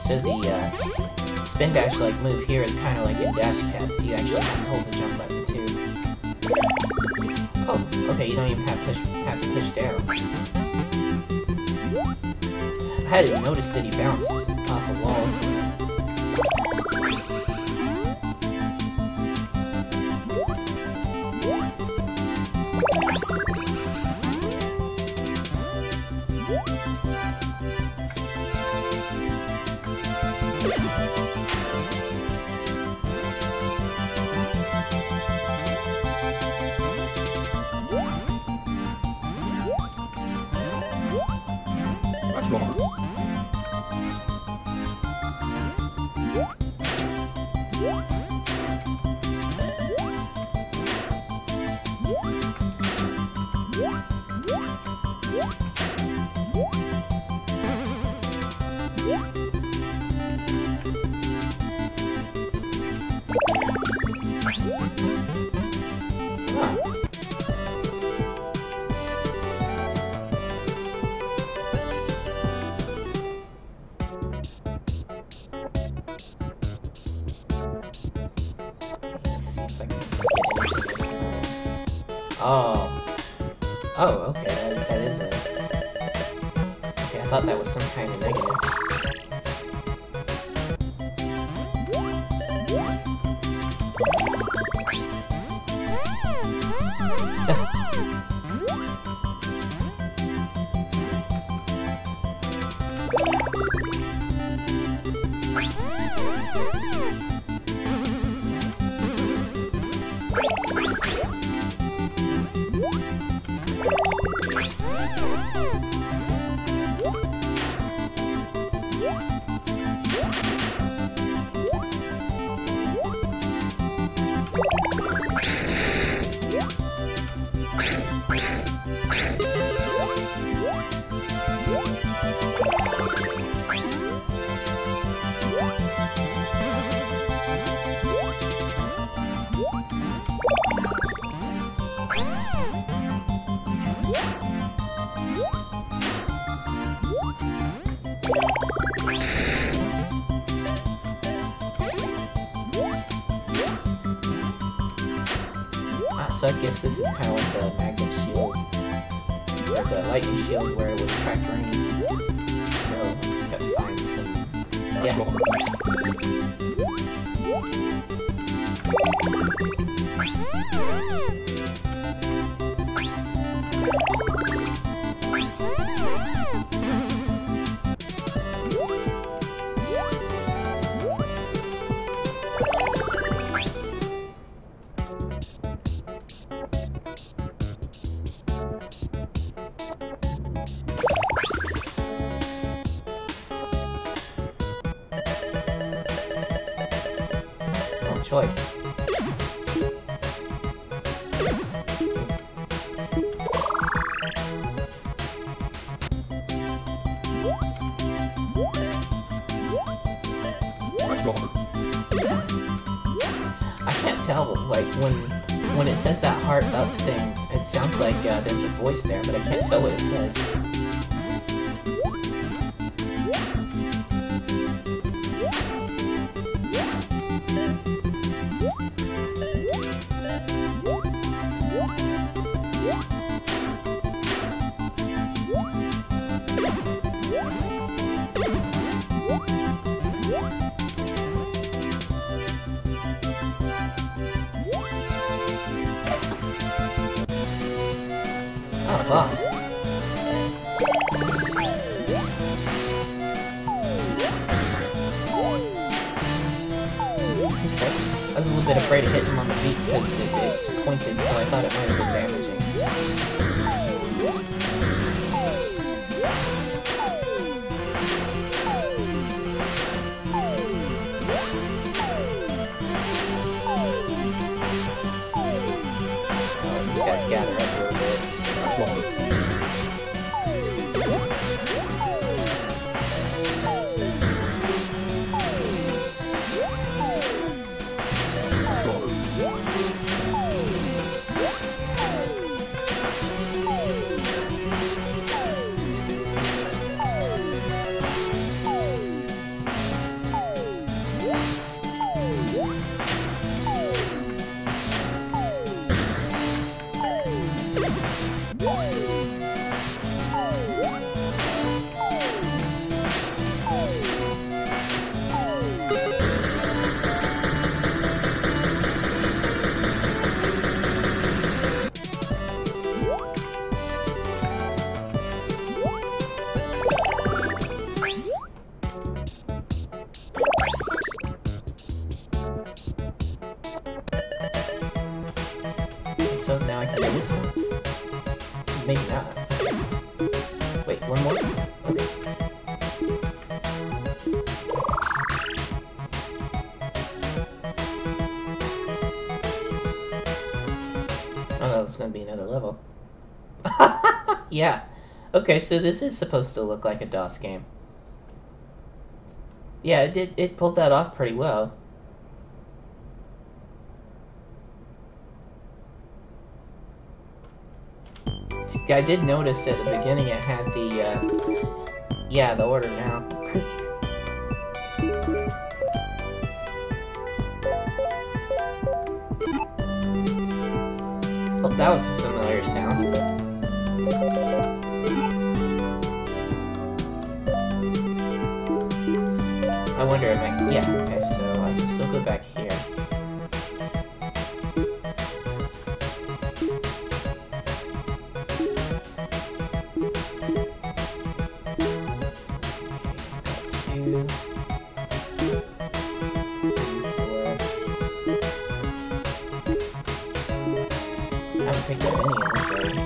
So the spin dash like move here is kind of like in Dash Cat, so you actually have to hold the jump button too. Oh, okay, you don't even have to push down. I hadn't noticed that he bounced off the walls. Oh. Oh, okay, that is it. Okay, I thought that was some kind of negative. So I guess this is kind of like the magnet shield, or the lightning shield where it would attract rings. So, got to find some... Yeah. Choice. I can't tell, like, when it says that heart up thing, it sounds like there's a voice there, but I can't tell what it says. Oh, boss. Okay. I was a little bit afraid of hitting him on the beat because it's pointed, so I thought it might have been damaging. These guys gather up a little bit. So now I can do this one. Maybe not. Wait, one more? Okay. Oh, that was gonna be another level. Yeah. Okay, so this is supposed to look like a DOS game. Yeah, it pulled that off pretty well. I did notice at the beginning it had the, yeah, the order now. Oh, that was familiar. Yeah, okay, so I can still go back here. Two. 4. I haven't picked up any of this already.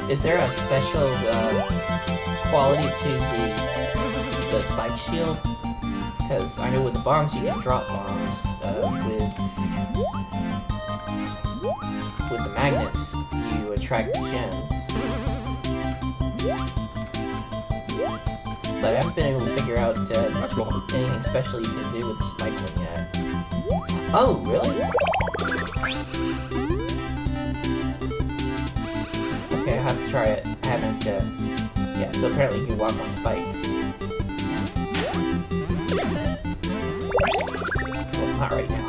Is there a special quality to the spike shield? Because I know with the bombs you can drop bombs. With the magnets you attract gems. But I haven't been able to figure out anything special you can do with the spike one yet. Oh, really? Okay, I have to try it. I haven't, yeah, so apparently you can walk on spikes. Well, not right now.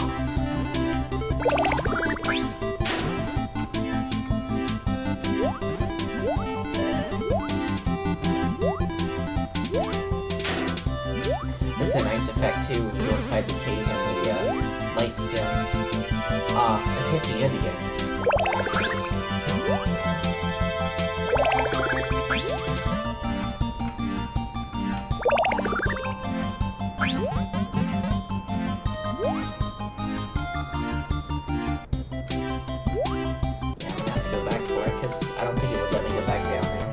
This is a nice effect too when you go inside the cave and the lights dim. Ah, I hit the end again. I don't think it would let me go back down there.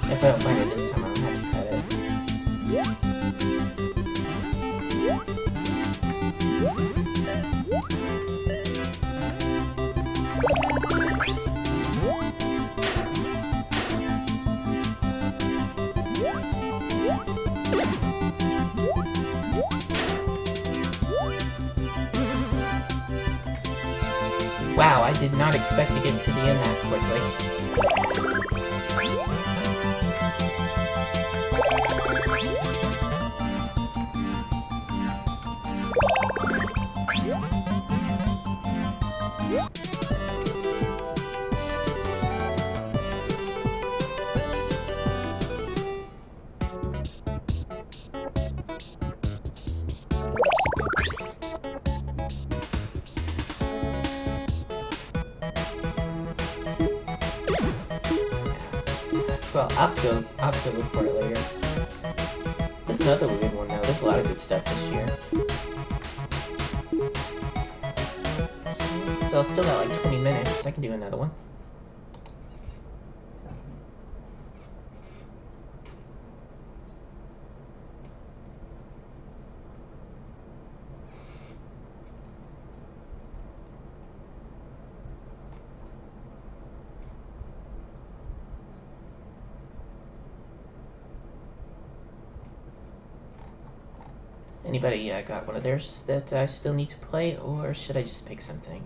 If I don't find it this time, I'll have to cut it. Wow, I did not expect to get to the end that quickly. Well, I'll have to go look for it later. This is another weird one though. There's a lot of good stuff this year. So I've still got like 20 minutes. I can do another one. Anybody got one of theirs that I still need to play, or should I just pick something?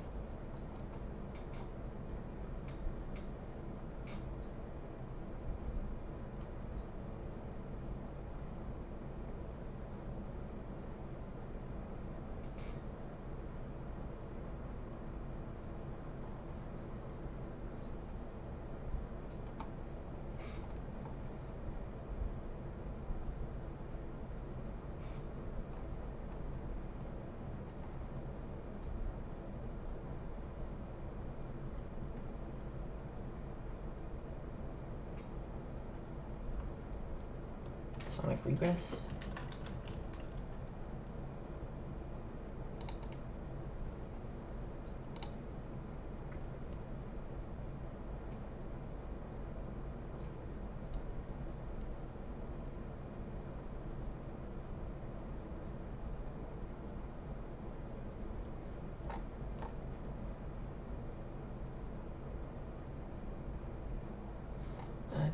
Sonic Regress?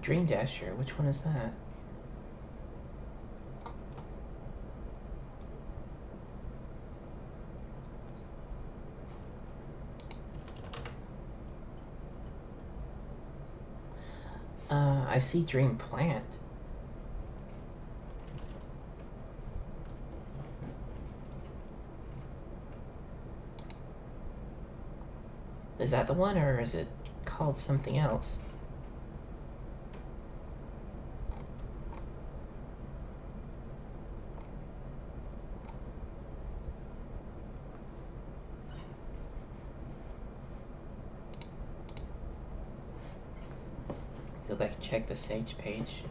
Dream Dasher, which one is that? I see Dream Plant. Is that the one, or is it called something else? Go back and check the Sage page.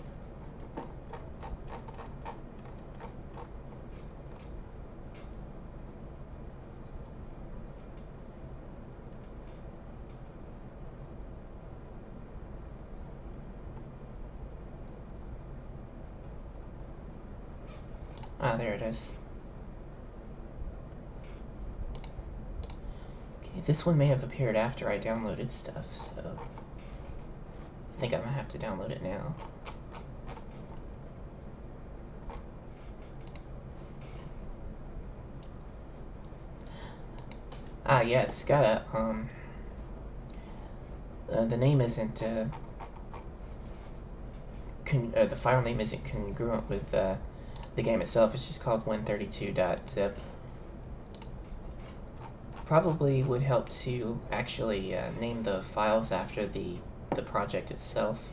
Ah, there it is. Okay, this one may have appeared after I downloaded stuff, so I think I'm gonna have to download it now. Ah, yeah, it's got a, the name isn't, the file name isn't congruent with, the game itself. It's just called win32.zip. Probably would help to actually name the files after the project itself.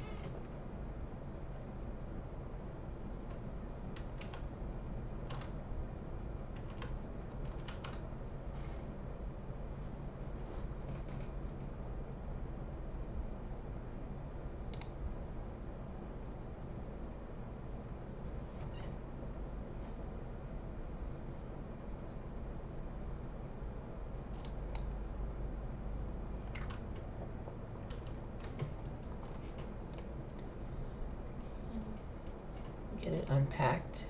Get it unpacked.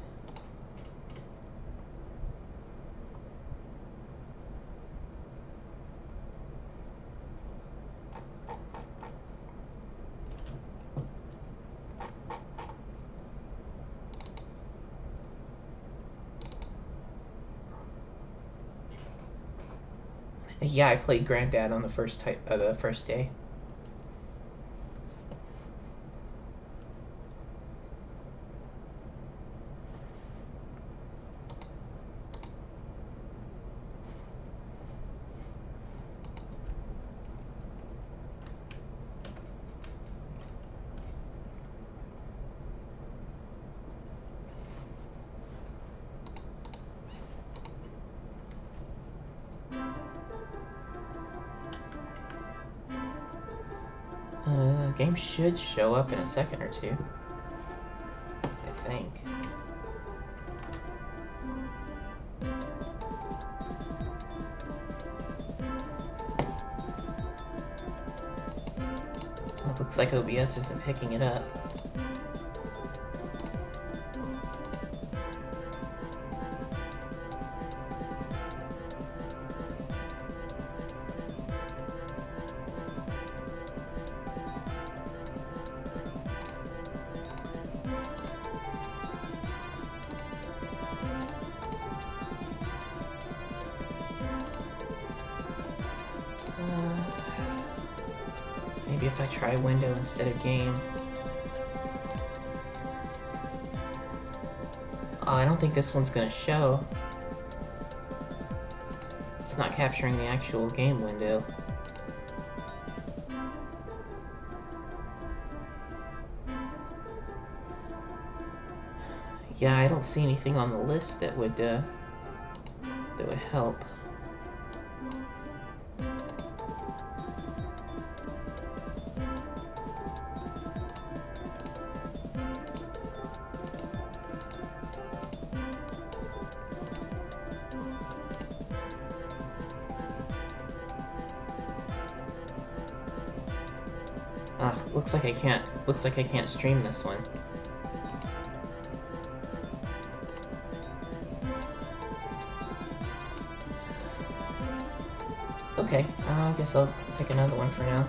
Yeah, I played Granddad on the first day. The game should show up in a second or two, I think. Well, it looks like OBS isn't picking it up. Maybe if I try window instead of game. Oh, I don't think this one's gonna show. It's not capturing the actual game window. Yeah, I don't see anything on the list that would help. Looks like I can't stream this one. Okay, I guess I'll pick another one for now.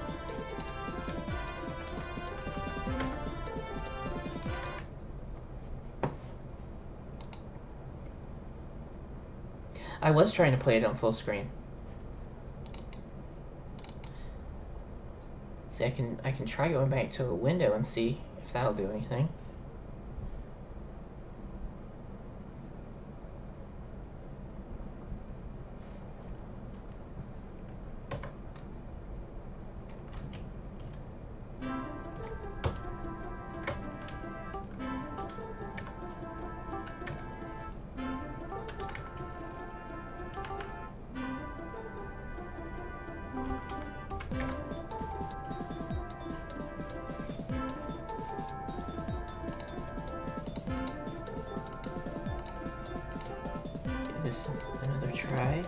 I was trying to play it on full screen. See, I can try going back to a window and see if that'll do anything. This another try.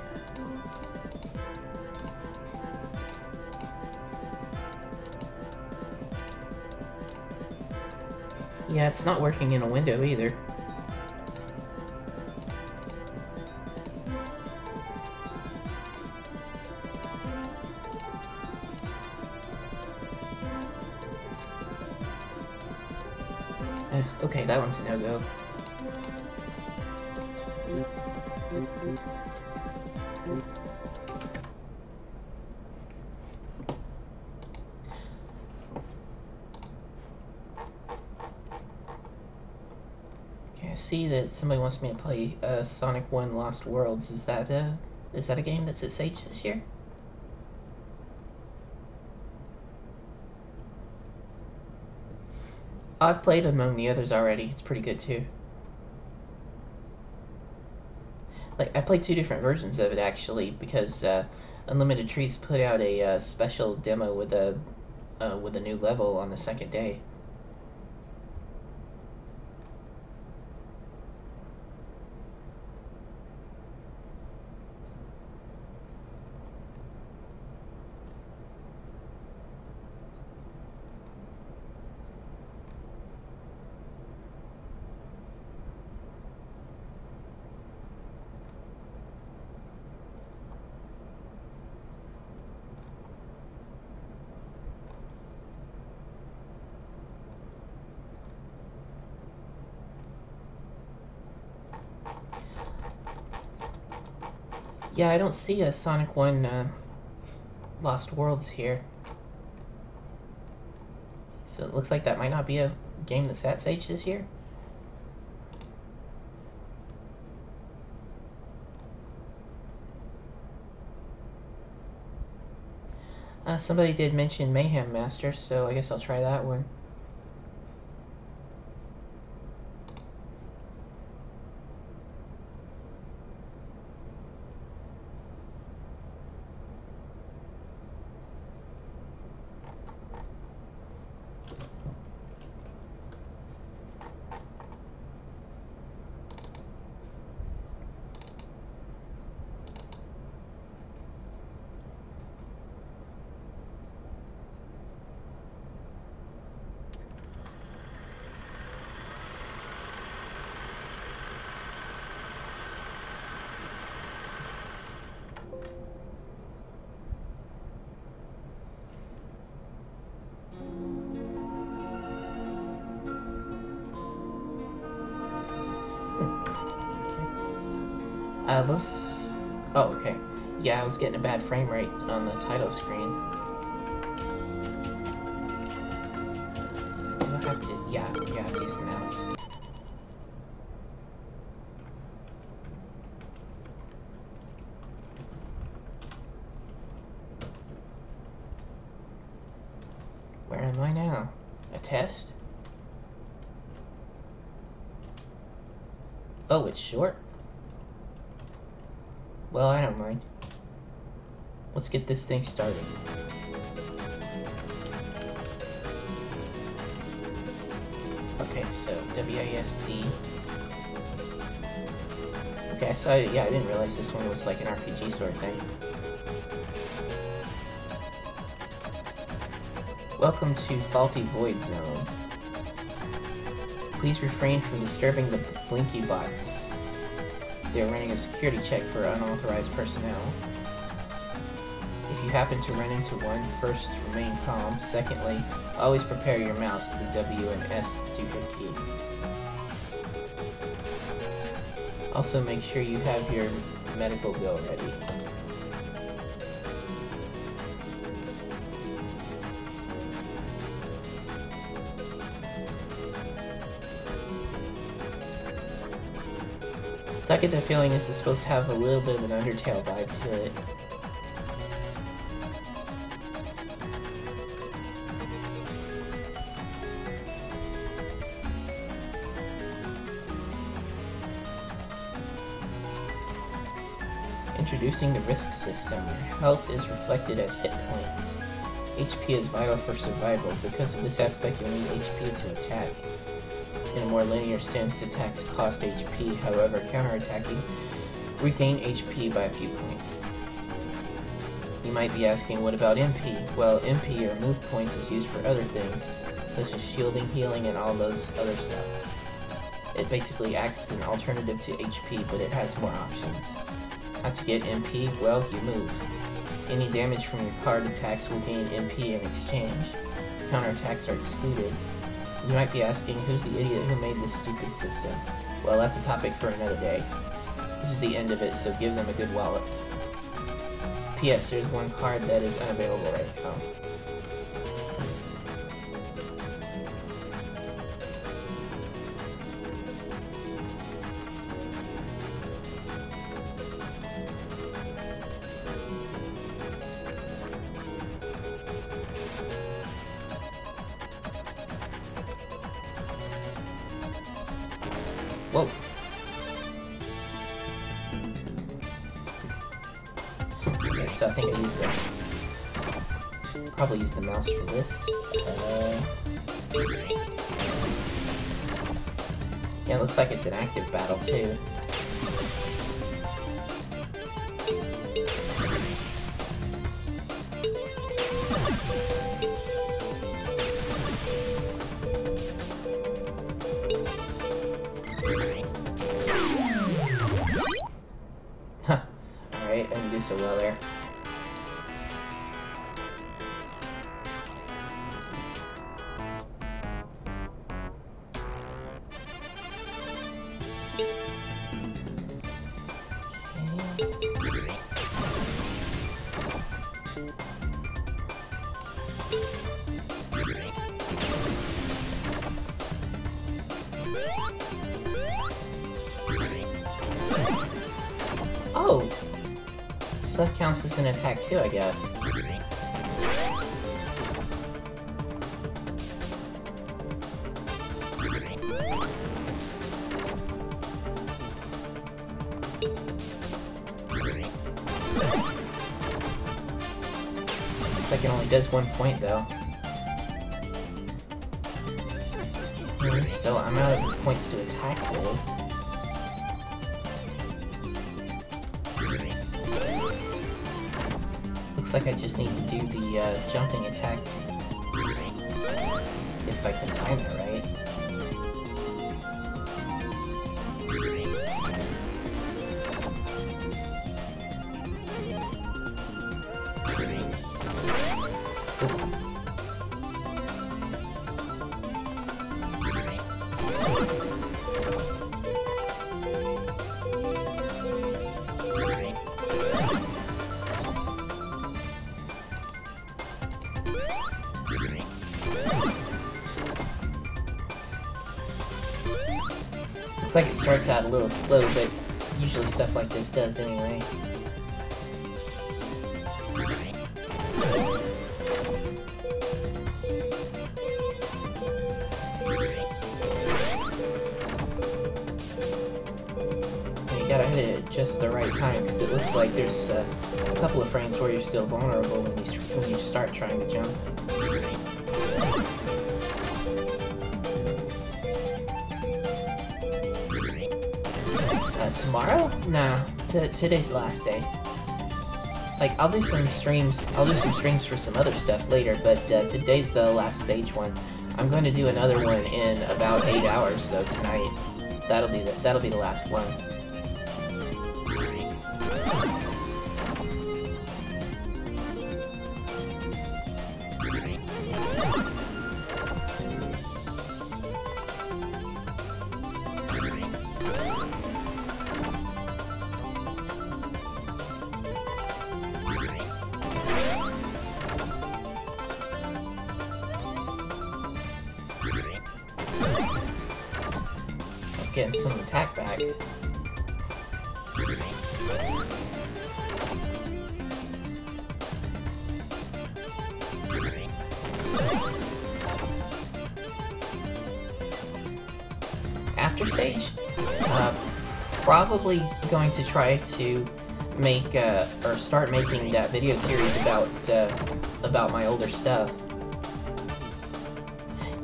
Yeah, it's not working in a window either. Okay, that one's a no-go. Okay, I see that somebody wants me to play Sonic 1 Lost Worlds. Is that a game that's at Sage this year? I've played Among the Others already. It's pretty good too. Like, I played 2 different versions of it actually because Unlimited Trees put out a special demo with a new level on the second day. Yeah, I don't see a Sonic 1 Lost Worlds here. So it looks like that might not be a game that's at Sage this year. Somebody did mention Mayhem Master, so I guess I'll try that one. Those... Oh, okay. Yeah, I was getting a bad frame rate on the title screen. am I now? A test? Oh, it's short? Well, I don't mind. Let's get this thing started. Okay, so WASD. Okay, so yeah, I didn't realize this one was like an RPG sort of thing. Welcome to Faulty Void Zone. Please refrain from disturbing the Blinky bots. They are running a security check for unauthorized personnel. If you happen to run into one, first, remain calm. Secondly, always prepare your mouse to the W and S duplicate key. Also, make sure you have your medical bill ready. So I get the feeling this is supposed to have a little bit of an Undertale vibe to it. Introducing the risk system. Your health is reflected as hit points. HP is vital for survival. Because of this aspect, you'll need HP to attack. In a more linear sense, attacks cost HP, however, counterattacking regain HP by a few points. You might be asking, what about MP? Well, MP, or move points, is used for other things, such as shielding, healing, and all those other stuff. It basically acts as an alternative to HP, but it has more options. How to get MP? Well, you move. Any damage from your card attacks will gain MP in exchange. Counterattacks are excluded. You might be asking, who's the idiot who made this stupid system? Well, that's a topic for another day. This is the end of it, so give them a good wallop. P.S. There's one card that is unavailable right now. Whoa. Okay, so I think I used the... probably use the mouse for this. Yeah, it looks like it's an active battle too. Alright, I didn't do so well there. Oh! So that counts as an attack too, I guess. Looks like it only does 1 point though. So I'm out of points to attack with. Looks like I just need to do the jumping attack if I can time it right. Looks like it starts out a little slow, but usually stuff like this does anyway. you gotta hit it at just the right time, because it looks like there's a couple of frames where you're still vulnerable when you start trying to jump. Tomorrow? Nah, today's the last day. Like, I'll do some streams for some other stuff later, but today's the last stage one. I'm going to do another one in about 8 hours, though, tonight. That'll be the last one. Getting some attack back. After stage? Probably going to try to make, or start making that video series about my older stuff.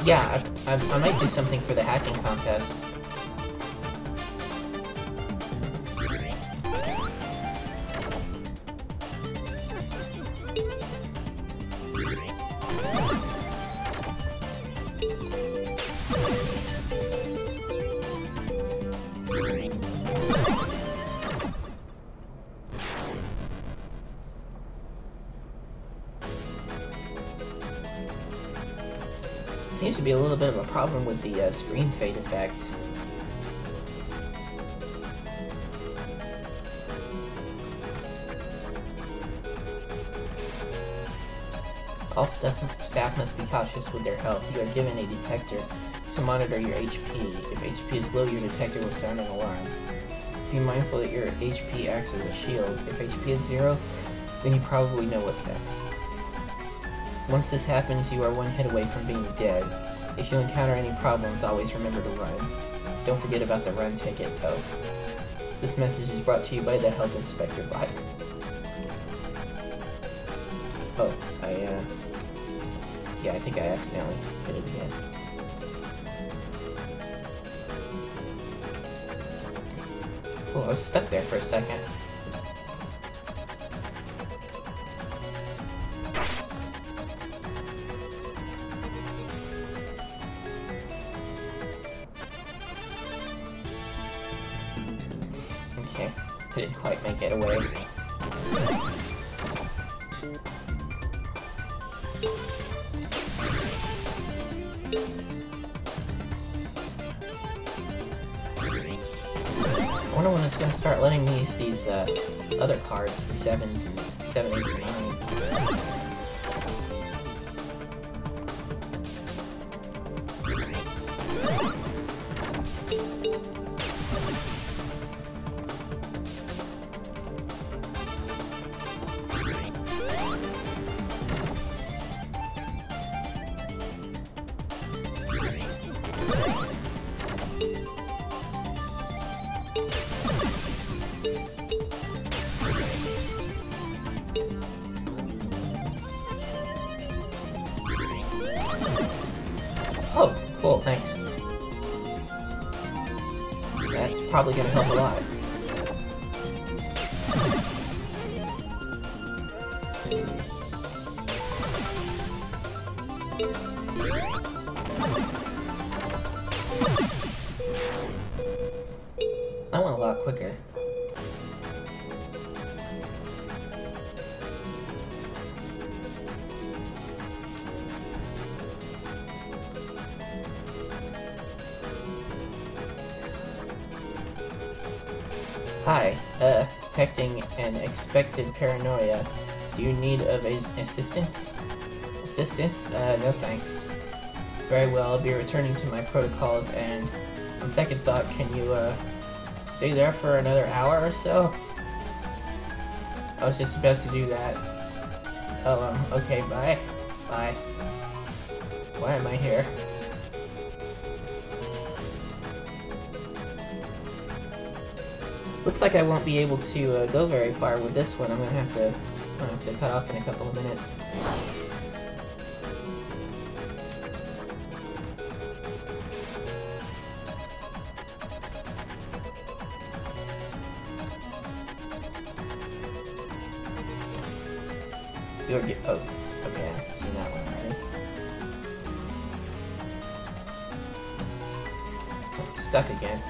Yeah, I might do something for the hacking contest. Seems to be a little bit of a problem with the screen fade effect. All staff must be cautious with their health. You are given a detector to monitor your HP. If HP is low, your detector will sound an alarm. Be mindful that your HP acts as a shield. If HP is 0, then you probably know what's next. Once this happens, you are one hit away from being dead. If you encounter any problems, always remember to run. Don't forget about the run ticket, though. This message is brought to you by the Health Inspector bot. Oh, yeah, I think I accidentally hit it again. Oh, I was stuck there for a second. Okay, didn't quite make it away. I wonder when it's gonna start letting me use these other cards, the 7s and 7, 8, and 9. Oh, cool, thanks. That's probably gonna help a lot. That went a lot quicker. Hi, detecting an expected paranoia. Do you need assistance? Assistance? No thanks. Very well, I'll be returning to my protocols, and on second thought, can you, stay there for another hour or so? I was just about to do that. Oh, okay, bye. Bye. Why am I here? – Looks like I won't be able to go very far with this one. I'm gonna have to cut off in a couple of minutes. Oh, okay, I've seen that one already. Oh, it's stuck again.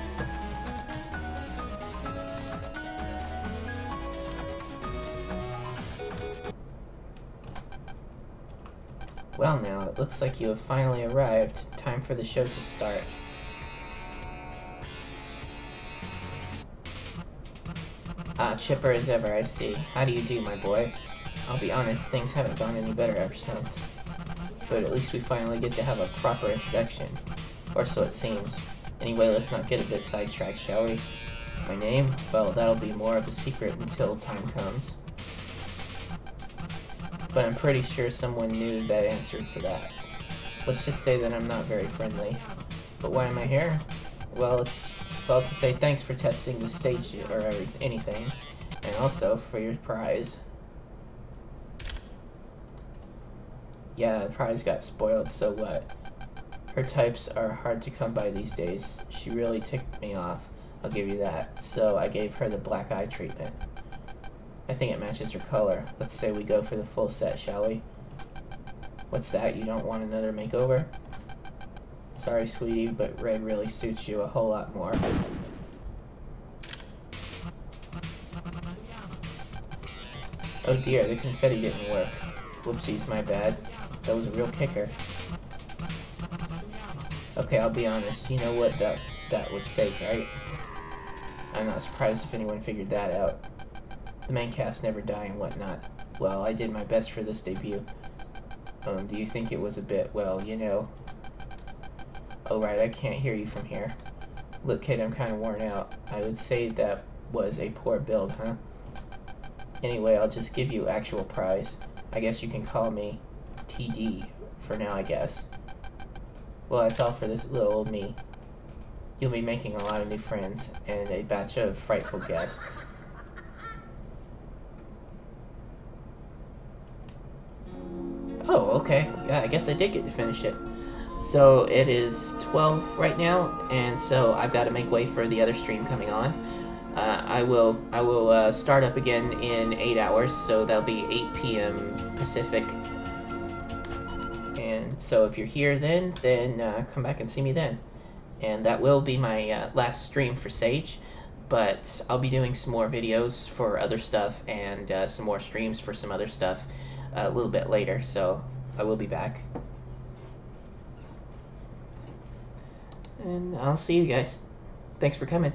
Well now, it looks like you have finally arrived. Time for the show to start. Ah, chipper as ever, I see. How do you do, my boy? I'll be honest, things haven't gone any better ever since. But at least we finally get to have a proper introduction. Or so it seems. Anyway, let's not get a bit sidetracked, shall we? My name? Well, that'll be more of a secret until time comes. But I'm pretty sure someone knew that answer for that. Let's just say that I'm not very friendly. But why am I here? Well, to say thanks for testing the stage or anything. And also for your prize. Yeah, the prize got spoiled, so what? Her types are hard to come by these days. She really ticked me off, I'll give you that. So I gave her the black eye treatment. I think it matches her color. Let's say we go for the full set, shall we? What's that? You don't want another makeover? Sorry, sweetie, but red really suits you a whole lot more. Oh dear, the confetti didn't work. Whoopsies, my bad. That was a real kicker. Okay, I'll be honest. You know what? That was fake, right? I'm not surprised if anyone figured that out. The main cast never die and whatnot. Well, I did my best for this debut. Do you think it was a bit, well, you know... Oh right, I can't hear you from here. Look, kid, I'm kind of worn out. I would say that was a poor build, huh? Anyway, I'll just give you actual prize. I guess you can call me TD for now, I guess. Well, that's all for this little old me. You'll be making a lot of new friends and a batch of frightful guests. Oh, okay. Yeah, I guess I did get to finish it. So it is 12 right now, and so I've got to make way for the other stream coming on. I will start up again in 8 hours, so that'll be 8 p.m. Pacific. And so if you're here then come back and see me then. And that will be my last stream for Sage, but I'll be doing some more videos for other stuff and some more streams for some other stuff a little bit later, so I will be back. And I'll see you guys. Thanks for coming.